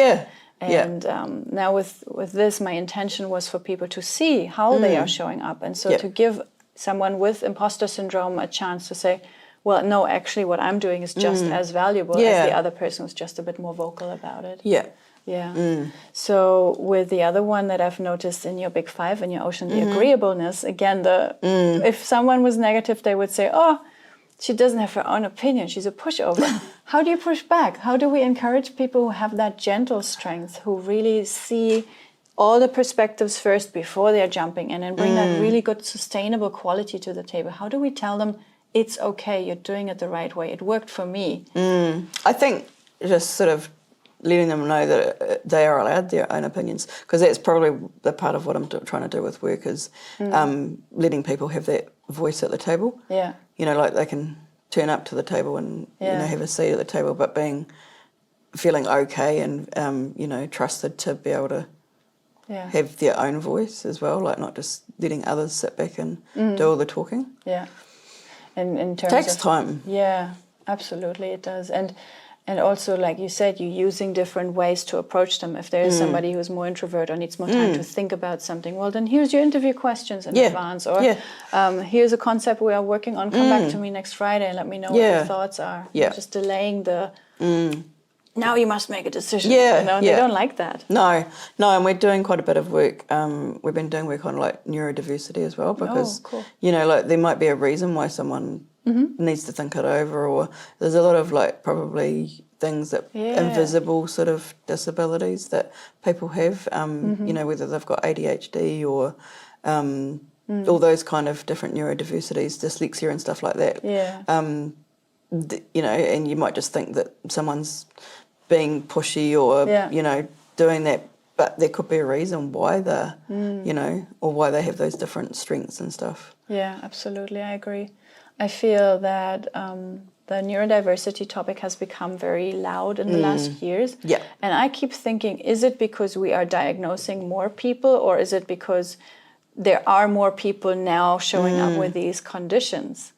And now with this, my intention was for people to see how they are showing up. And so to give someone with imposter syndrome a chance to say, well, no, actually what I'm doing is just as valuable as the other person who's just a bit more vocal about it. So with the other one that I've noticed in your Big Five, in your Ocean, the agreeableness, again, if someone was negative, they would say, oh, she doesn't have her own opinion, she's a pushover. How do you push back? How do we encourage people who have that gentle strength, who really see all the perspectives first before they're jumping in, and bring that really good sustainable quality to the table? How do we tell them, it's okay, you're doing it the right way, it worked for me? I think just sort of letting them know that they are allowed their own opinions, because that's probably the part of what I'm trying to do with work is letting people have that voice at the table. Yeah. You know, like they can turn up to the table and you know, have a seat at the table, but feeling okay and you know, trusted to be able to have their own voice as well, like not just letting others sit back and do all the talking. Yeah. And in terms takes of time. Yeah, absolutely it does. And also, like you said, you're using different ways to approach them. If there is somebody who's more introvert or needs more time to think about something, well, then here's your interview questions in advance. Or here's a concept we are working on. Come back to me next Friday and let me know what your thoughts are. Yeah. You're just delaying the, now you must make a decision. Yeah, you know? They don't like that. No, and we're doing quite a bit of work. We've been doing work on like neurodiversity as well, because you know, like there might be a reason why someone needs to think it over, or there's a lot of like probably things that invisible sort of disabilities that people have. You know, whether they've got ADHD or all those kind of different neurodiversities, dyslexia and stuff like that. Yeah. You know, and you might just think that someone's being pushy or you know, doing that, but there could be a reason why they're you know, or why they have those different strengths and stuff. Yeah, absolutely, I agree. I feel that the neurodiversity topic has become very loud in the last years. Yeah. And I keep thinking, is it because we are diagnosing more people, or is it because there are more people now showing up with these conditions?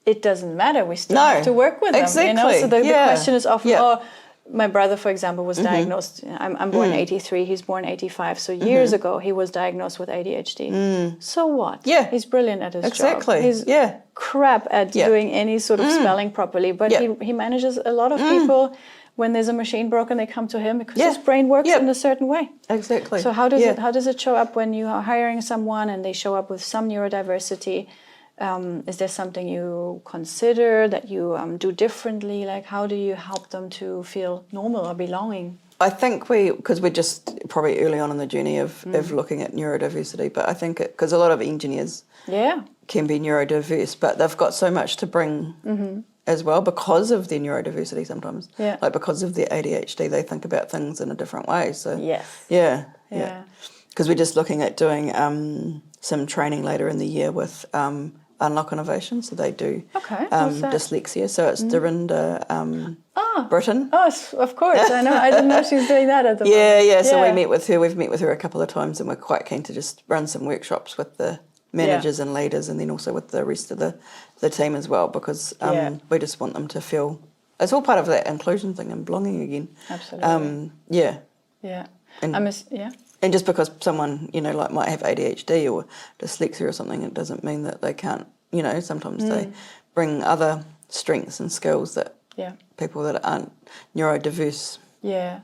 It doesn't matter. We still have to work with them. You know? So the question is often, my brother, for example, was diagnosed. I'm born 83. He's born 85. So years ago, he was diagnosed with ADHD. So what? Yeah. He's brilliant at his job. He's crap at doing any sort of spelling properly. But he manages a lot of people. When there's a machine broken, they come to him because his brain works in a certain way. Exactly. So how does it show up when you are hiring someone and they show up with some neurodiversity? Is there something you consider that you do differently? Like, how do you help them to feel normal or belonging? I think because we're just probably early on in the journey of looking at neurodiversity, but I think because a lot of engineers can be neurodiverse, but they've got so much to bring as well because of their neurodiversity sometimes. Yeah. Like because of their ADHD, they think about things in a different way. So yeah. Because we're just looking at doing some training later in the year with Unlock Innovation, so they do dyslexia. So it's Dorinda Britton. Oh, of course, I know. I didn't know she was doing that at the moment. Yeah. So we met with her. We've met with her a couple of times, and we're quite keen to just run some workshops with the managers and leaders, and then also with the rest of the team as well, because we just want them to feel it's all part of that inclusion thing and belonging again. Absolutely. Yeah. And just because someone, you know, like might have ADHD or dyslexia or something, it doesn't mean that they can't, you know, sometimes they bring other strengths and skills that people that aren't neurodiverse. Yeah.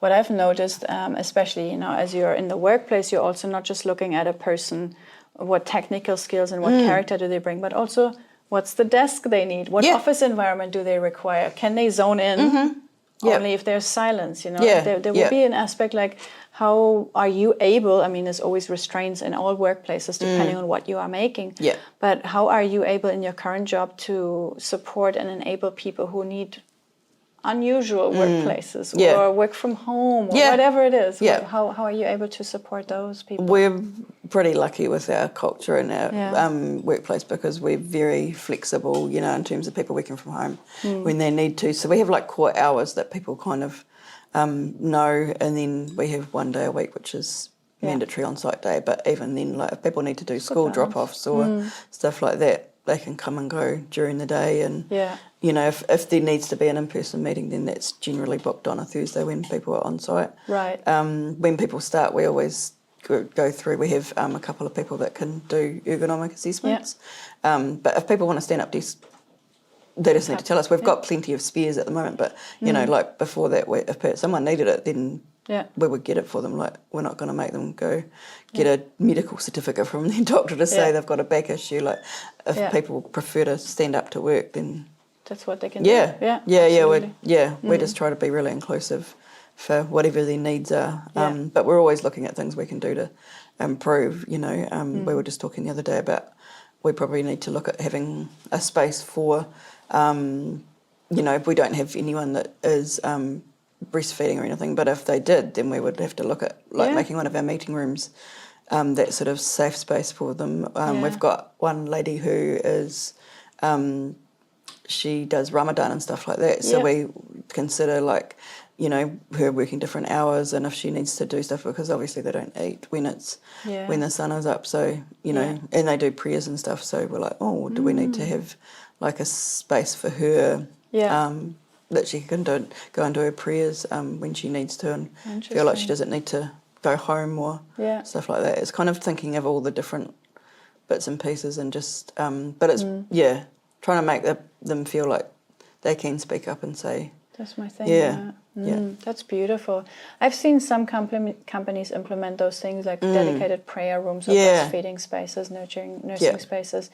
What I've noticed, especially, you know, as you're in the workplace, you're also not just looking at a person, what technical skills and what character do they bring, but also what's the desk they need, what office environment do they require, can they zone in? Only if there's silence, you know. There will be an aspect like, how are you able, I mean, there's always restraints in all workplaces depending on what you are making. Yeah. But how are you able in your current job to support and enable people who need unusual workplaces or work from home or whatever it is? How are you able to support those people? We're pretty lucky with our culture and our workplace, because we're very flexible, you know, in terms of people working from home when they need to. So we have like core hours that people kind of know, and then we have 1 day a week, which is mandatory on-site day. But even then, like if people need to do school drop-offs or stuff like that, they can come and go during the day. And you know, if there needs to be an in-person meeting, then that's generally booked on a Thursday when people are on site. Right. When people start, we always go through. We have a couple of people that can do ergonomic assessments. But if people want to stand up desk, they just need to tell us. We've got plenty of spares at the moment, but you know, like before that, if someone needed it, then we would get it for them. Like, we're not going to make them go get a medical certificate from their doctor to say they've got a back issue. Like, if people prefer to stand up to work, then that's what they can do. We just try to be really inclusive for whatever their needs are. But we're always looking at things we can do to improve. You know, we were just talking the other day about we probably need to look at having a space for, you know, if we don't have anyone that is breastfeeding or anything, but if they did, then we would have to look at making one of our meeting rooms that sort of safe space for them. We've got one lady who is she does Ramadan and stuff like that, so we consider like, you know, her working different hours, and if she needs to do stuff, because obviously they don't eat when it's when the sun is up, so you know, and they do prayers and stuff, so we're like, oh, do we need to have like a space for her that she can go and do her prayers when she needs to, and feel like she doesn't need to go home or stuff like that. It's kind of thinking of all the different bits and pieces, and just but it's trying to make them feel like they can speak up and say, that's my thing. That's beautiful. I've seen some companies implement those things, like dedicated prayer rooms or breastfeeding spaces, nursing spaces.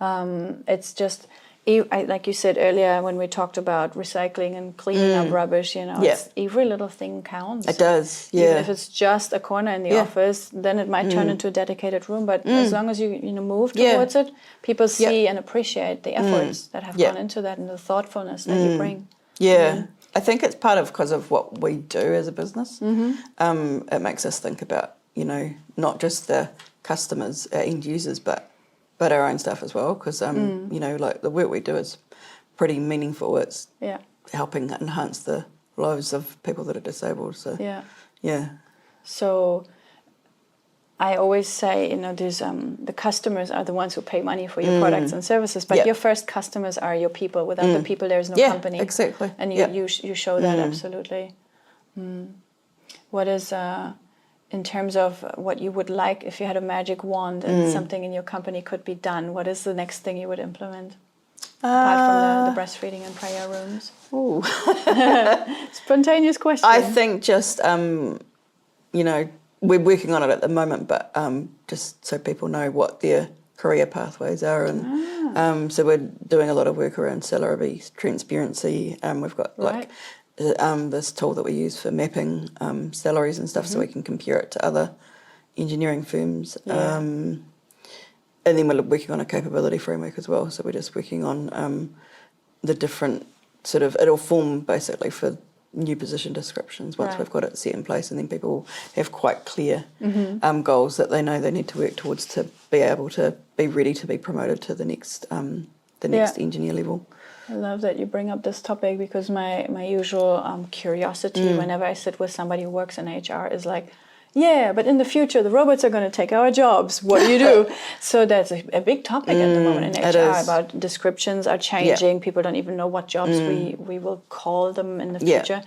It's just, like you said earlier when we talked about recycling and cleaning up rubbish, you know, every little thing counts. It does, Even if it's just a corner in the office, then it might turn into a dedicated room. But as long as you move towards it, people see and appreciate the efforts that have gone into that and the thoughtfulness that you bring. I think it's part of because of what we do as a business. It makes us think about, you know, not just the customers, our end users, but our own stuff as well. Because you know, like the work we do is pretty meaningful. It's helping enhance the lives of people that are disabled. So So I always say, you know, there's the customers are the ones who pay money for your products and services, but your first customers are your people. Without the people, there's no company. Exactly. And you show that absolutely. What is in terms of what you would like if you had a magic wand and something in your company could be done? What is the next thing you would implement apart from the breastfeeding and prayer rooms? Ooh. Spontaneous question. I think just you know, we're working on it at the moment, but just so people know what their career pathways are, and so we're doing a lot of work around salary transparency. We've got like this tool that we use for mapping salaries and stuff, so we can compare it to other engineering firms. And then we're working on a capability framework as well. So we're just working on the different sort of, it'll form basically for new position descriptions once we've got it set in place, and then people have quite clear goals that they know they need to work towards to be able to be ready to be promoted to the next engineer level. I love that you bring up this topic, because my usual curiosity whenever I sit with somebody who works in HR is like, yeah, but in the future the robots are going to take our jobs. What do you do? So that's a big topic at the moment in HR, about descriptions are changing. People don't even know what jobs we will call them in the future.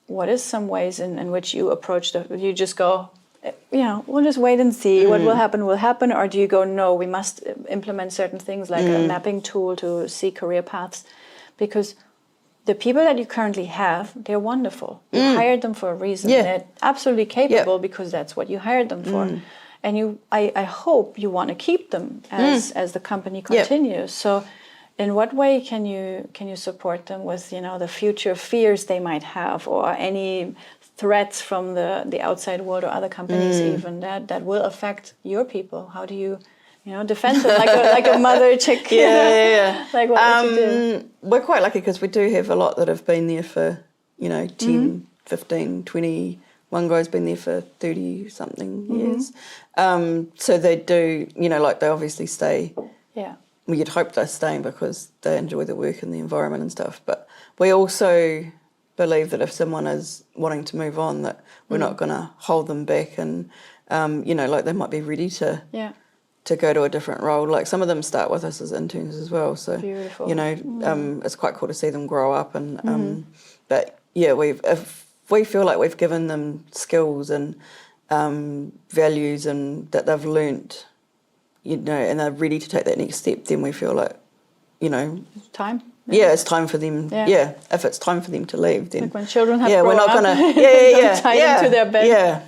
What is some ways in which you approach you just go, you know, we'll just wait and see what will happen, or do you go, no, we must implement certain things like a mapping tool to see career paths? Because the people that you currently have, they're wonderful. You hired them for a reason. They're absolutely capable because that's what you hired them for. And I hope you want to keep them as the company continues. So in what way can you support them with, you know, the future fears they might have, or any threats from the outside world or other companies even that will affect your people? How do you defend them like a mother chick? Like what would you do? We're quite lucky because we do have a lot that have been there for, you know, 10, 15, 20. One guy's been there for 30 something years. So they do, you know, like they obviously stay. Yeah. Well, you'd hope they're staying because they enjoy the work and the environment and stuff. But we also believe that if someone is wanting to move on, that we're not going to hold them back, and you know, like they might be ready to go to a different role. Like some of them start with us as interns as well, so beautiful. You know, it's quite cool to see them grow up, and but yeah, if we feel like we've given them skills and values and that they've learnt, you know, and they're ready to take that next step, then we feel like, you know, it's time. Yeah, it's time for them. Yeah, if it's time for them to leave, then like when children have we're not gonna tie them to their bed.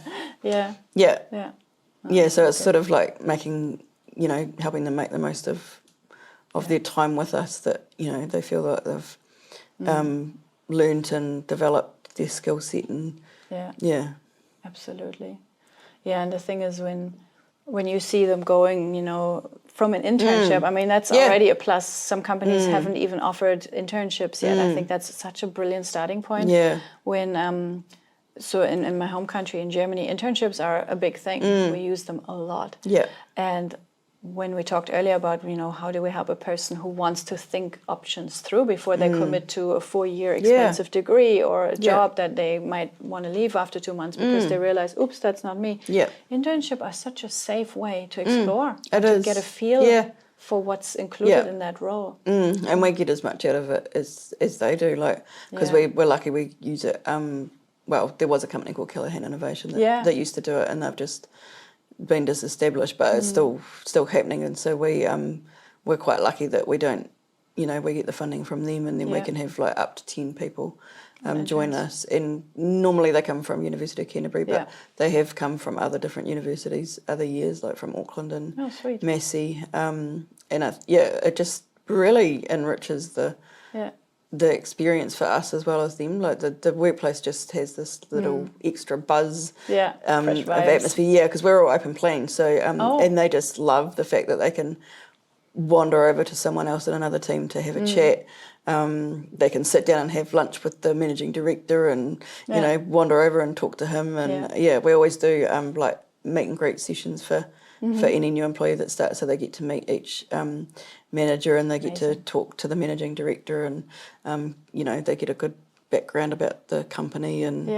So it's sort of like making, you know, helping them make the most of their time with us. That, you know, they feel that they've learnt and developed their skill set, and absolutely. Yeah, and the thing is when you see them going, you know, from an internship. I mean, that's already a plus. Some companies haven't even offered internships yet. I think that's such a brilliant starting point. Yeah. When so in my home country, in Germany, internships are a big thing. We use them a lot. Yeah. And when we talked earlier about, how do we help a person who wants to think options through before they commit to a 4-year expensive degree or a job that they might want to leave after 2 months because they realize, oops, that's not me. Yeah. Internship are such a safe way to explore, to get a feel for what's included in that role. And we get as much out of it as they do, like, because we're lucky we use it. Well, there was a company called Callahan Innovation that used to do it, and they've just been disestablished, but it's still happening, and so we're quite lucky that we don't, we get the funding from them, and then we can have like up to 10 people join us, and normally they come from University of Canterbury, but they have come from other different universities other years, like from Auckland and Massey, and it just really enriches the experience for us as well as them. Like the workplace just has this little extra buzz of atmosphere. Because we're all open plan, so and they just love the fact that they can wander over to someone else in another team to have a chat. They can sit down and have lunch with the managing director, and wander over and talk to him. And we always do like meet and greet sessions for any new employee that starts, so they get to meet each manager, and they get to talk to the managing director, and they get a good background about the company. And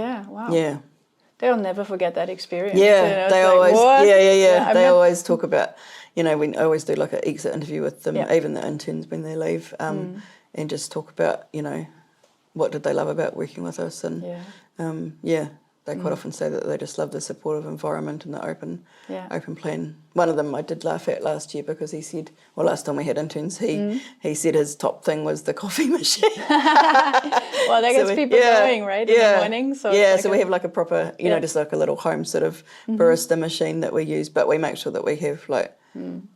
they'll never forget that experience. They always they always talk about, we always do like an exit interview with them, even the interns when they leave, and just talk about what did they love about working with us. And they quite often say that they just love the supportive environment and the open plan. One of them I did laugh at last year because he said, last time we had interns, he said his top thing was the coffee machine. Well, that gets people going, right, in the morning. So so we have like a proper, just like a little home sort of barista machine that we use, but we make sure that we have like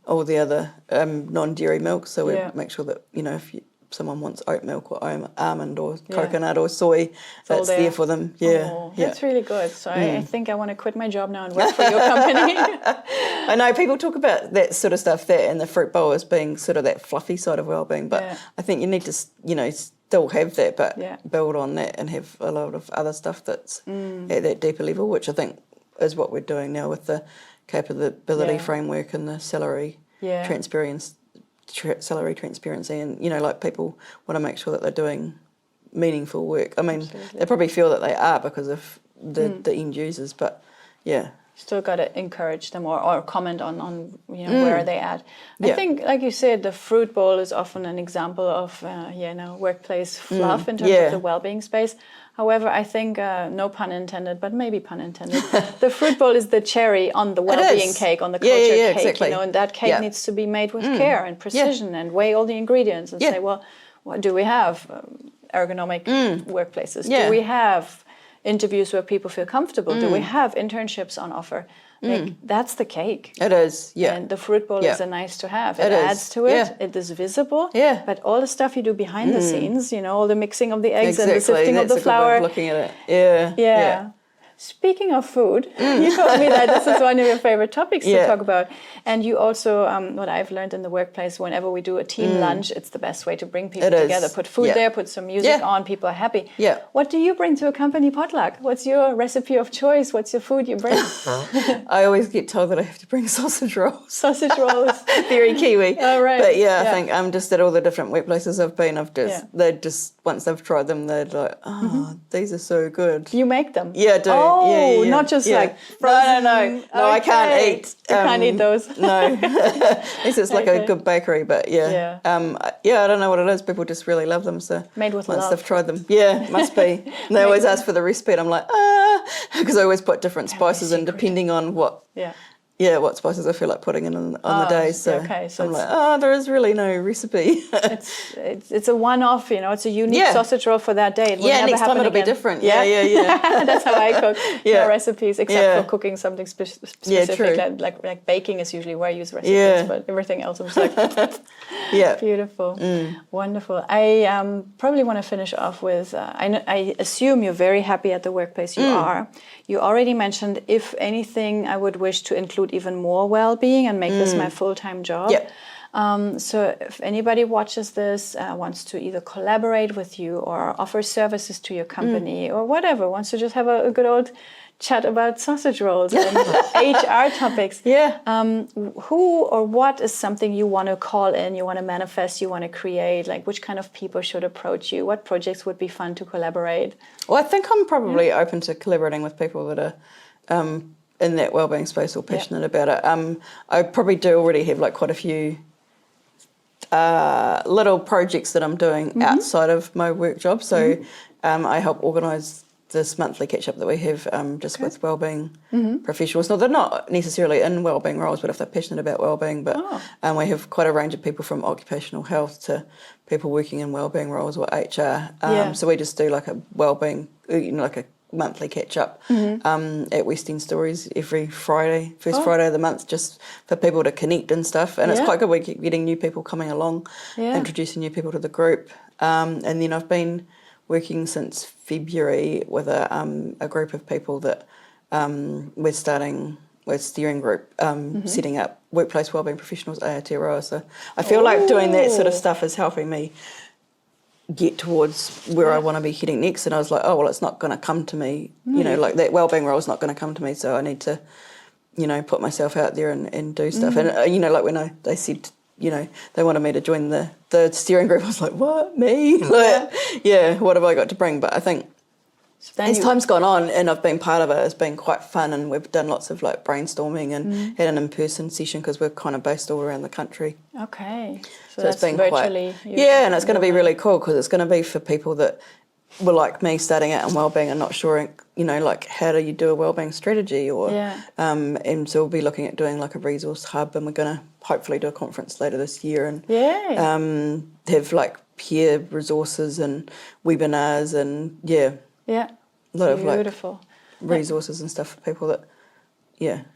all the other non-dairy milk. So we make sure that, if someone wants oat milk or almond or coconut or soy, that's there for them. That's really good. So I think I want to quit my job now and work for your company. I know people talk about that sort of stuff, that and the fruit bowl as being sort of that fluffy side of wellbeing, but I think you need to still have that, but build on that and have a lot of other stuff that's at that deeper level, which I think is what we're doing now with the capability framework and the salary transparency, and like people want to make sure that they're doing meaningful work. I mean, they probably feel that they are because of the end users, but still got to encourage them or comment on where are they at. I think, like you said, the fruit bowl is often an example of workplace fluff in terms of the well-being space. However, I think, no pun intended, but maybe pun intended, the fruit bowl is the cherry on the well-being cake, on the culture cake, exactly. And that cake needs to be made with care and precision and weigh all the ingredients and say, well, what do we have? Ergonomic workplaces? Do we have interviews where people feel comfortable? Do we have internships on offer? That's the cake. It is, And the fruit bowl is a nice to have. It adds to it. It is visible. But all the stuff you do behind the scenes, all the mixing of the eggs and the sifting of the flour. Good way of looking at it. Yeah. Speaking of food, you told me that this is one of your favorite topics to talk about. And you also, what I've learned in the workplace, whenever we do a team lunch, it's the best way to bring people together. Put food there, put some music on, people are happy. What do you bring to a company potluck? What's your recipe of choice? What's your food you bring? I always get told that I have to bring sausage rolls. Sausage rolls. Very Kiwi. Oh, right. But I think just at all the different workplaces I've been, they just, once they've tried them, they're like, these are so good. You make them? Yeah, I do. Oh, not just like frozen. No, I can't eat. You can't eat those. No, unless it's like a good bakery. But I don't know what it is. People just really love them. So made with once love. they've tried them, must be. And they always ask for the recipe, and I'm like, because I always put different spices in depending on what. What spices I feel like putting in on the day. So I'm like, there is really no recipe. it's a one-off, it's a unique sausage roll for that day. It will never next happen time it'll again. be different. That's how I cook. No recipes except for cooking something specific. True. Like baking is usually where I use recipes, but everything else I'm just like, beautiful, wonderful. I probably want to finish off with, I assume you're very happy at the workplace you are. You already mentioned, if anything, I would wish to include include even more well-being and make this my full-time job. Yeah. So if anybody watches this, wants to either collaborate with you or offer services to your company or whatever, wants to just have a good old chat about sausage rolls and HR topics. Yeah. Who or what is something you want to call in, you want to manifest, you want to create? Like, which kind of people should approach you? What projects would be fun to collaborate? Well, I think I'm probably open to collaborating with people that are in that wellbeing space or passionate about it. I probably do already have like quite a few little projects that I'm doing outside of my work job. So I help organise this monthly catch-up that we have just with wellbeing professionals. No, they're not necessarily in wellbeing roles, but if they're passionate about wellbeing. But we have quite a range of people from occupational health to people working in wellbeing roles or HR. So we just do like a wellbeing, like a monthly catch-up at West End Stories every Friday, first Friday of the month, just for people to connect and stuff. And it's quite good. We keep getting new people coming along, introducing new people to the group. And then I've been working since February with a group of people that we're steering group, setting up workplace wellbeing professionals, Aotearoa. So I feel like doing that sort of stuff is helping me get towards where I want to be heading next. And I was like, oh, well, it's not going to come to me, like that wellbeing role is not going to come to me. So I need to, put myself out there and do stuff. And, like when they said, they wanted me to join the steering group, I was like, what, me? Like, what have I got to bring? But I think as time's gone on and I've been part of it, it's been quite fun, and we've done lots of like brainstorming and had an in-person session because we're kind of based all around the country. Okay. So it's been virtually. And it's going to be really cool because it's going to be for people that were like me starting out in wellbeing and not sure, like how do you do a wellbeing strategy or, and so we'll be looking at doing like a resource hub, and we're going to hopefully do a conference later this year and have like peer resources and webinars and a lot of like resources and stuff for people that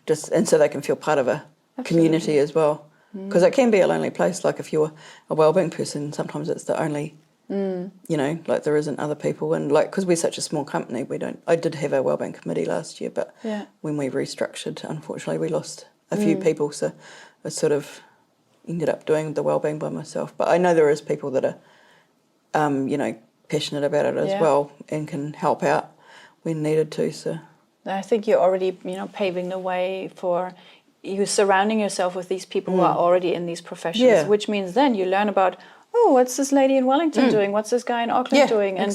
just, and so they can feel part of a community as well, because it can be a lonely place. Like if you're a wellbeing person, sometimes it's the only like there isn't other people, and like because we're such a small company, I did have a wellbeing committee last year, but when we restructured, unfortunately we lost a few people, so I sort of ended up doing the wellbeing by myself. But I know there is people that are passionate about it as well and can help out when needed to. So I think you're already paving the way for you, surrounding yourself with these people who are already in these professions, which means then you learn about, what's this lady in Wellington doing? What's this guy in Auckland doing? And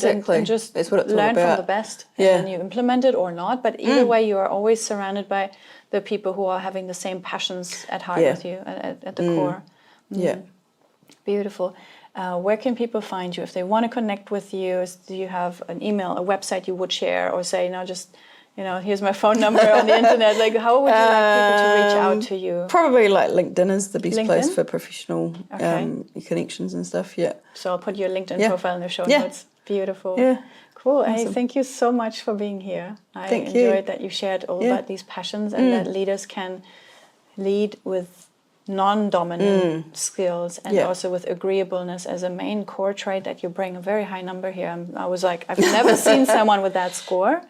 just that's what it's learn all about. from the best. And then you implement it or not. But either way, you are always surrounded by the people who are having the same passions at heart with you, at the core. Beautiful. Where can people find you if they want to connect with you? Do you have an email, a website you would share, or say, here's my phone number on the internet? Like, how would you like people to reach out to you? Probably like LinkedIn is the best place for professional connections and stuff. So I'll put your LinkedIn profile in the show notes. Beautiful. Cool. Awesome. Hey, thank you so much for being here. I enjoyed that you shared all about these passions and that leaders can lead with non-dominant skills and also with agreeableness as a main core trait that you bring. A very high number here. I was like, I've never seen someone with that score.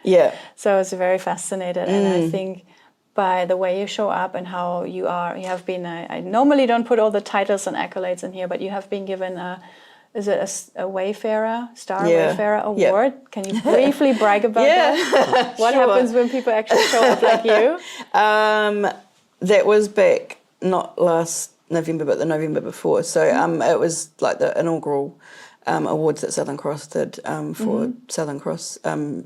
So I was very fascinated, and I think by the way you show up and how you have been, I normally don't put all the titles and accolades in here, but you have been given a Wayfarer, Wayfarer Award. Can you briefly brag about that? What happens when people actually show up like you? That was back not last November, but the November before. So it was like the inaugural awards that Southern Cross did for Southern Cross.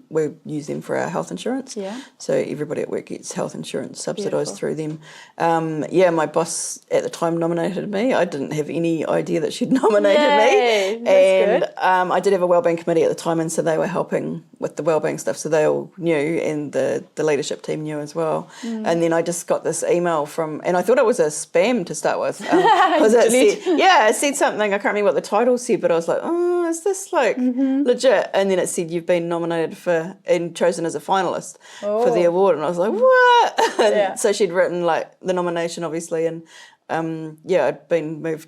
We use them for our health insurance. So everybody at work gets health insurance subsidised through them. My boss at the time nominated me. I didn't have any idea that she'd nominated me. That's good. I did have a wellbeing committee at the time, and so they were helping with the wellbeing stuff. So they all knew, and the leadership team knew as well. And then I just got this email and I thought it was a spam to start with. Because it said something, I can't remember what the title said, but I was like, oh, is this like legit? And then it said you've been nominated for and chosen as a finalist for the award, and I was like, what? So she'd written like the nomination, obviously, and I'd been moved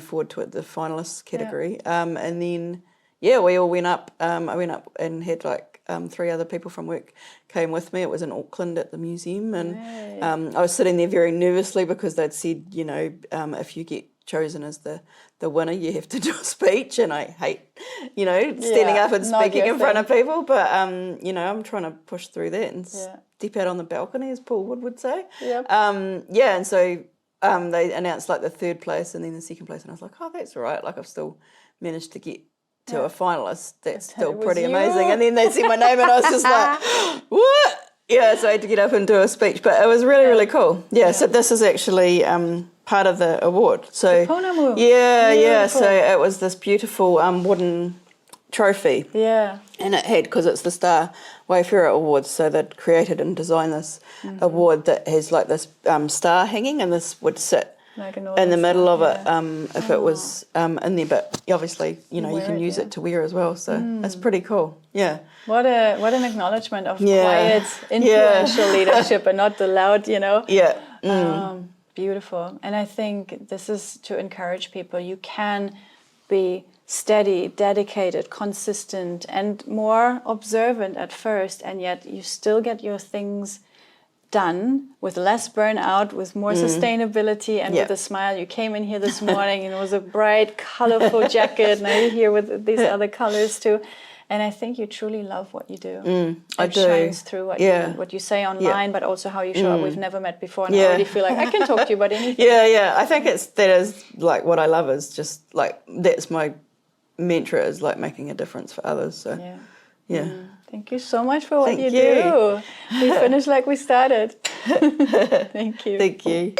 forward to the finalist category, and then we all went up. I went up and had like 3 other people from work came with me. It was in Auckland at the museum, and I was sitting there very nervously because they'd said, you know, if you get chosen as the winner, you have to do a speech, and I hate, you know, standing up and speaking in front of people, but you know, I'm trying to push through that and step out on the balcony, as Paul would say. And so they announced like the 3rd place and then the 2nd place, and I was like, oh, that's all right, like I've still managed to get to a finalist. That's still pretty amazing. And then they said my name, and I was just like, what? Yeah, so I had to get up and do a speech, but it was really, really cool. Yeah, so this is actually part of the award. So Ponamu. Yeah, so it was this beautiful wooden trophy. Yeah. And it had, because it's the Star Wayfarer Awards, so they'd created and designed this award that has like this star hanging, and this would sit like in the middle of it if it was in there, but obviously, you know, you can use it to wear as well, so it's pretty cool. Yeah. What an acknowledgement of quiet, influential leadership and not the loud, you know. Beautiful. And I think this is to encourage people. You can be steady, dedicated, consistent, and more observant at first, and yet you still get your things done with less burnout, with more sustainability, and with a smile. You came in here this morning and it was a bright, colorful jacket. Now you're here with these other colors too. And I think you truly love what you do. It shines through what you say online, but also how you show up. We've never met before, and I already feel like I can talk to you about anything. I think that is like what I love, is just like, that's my mantra, is like making a difference for others. So Thank you so much for what you do. We finished like we started. Thank you. Thank you.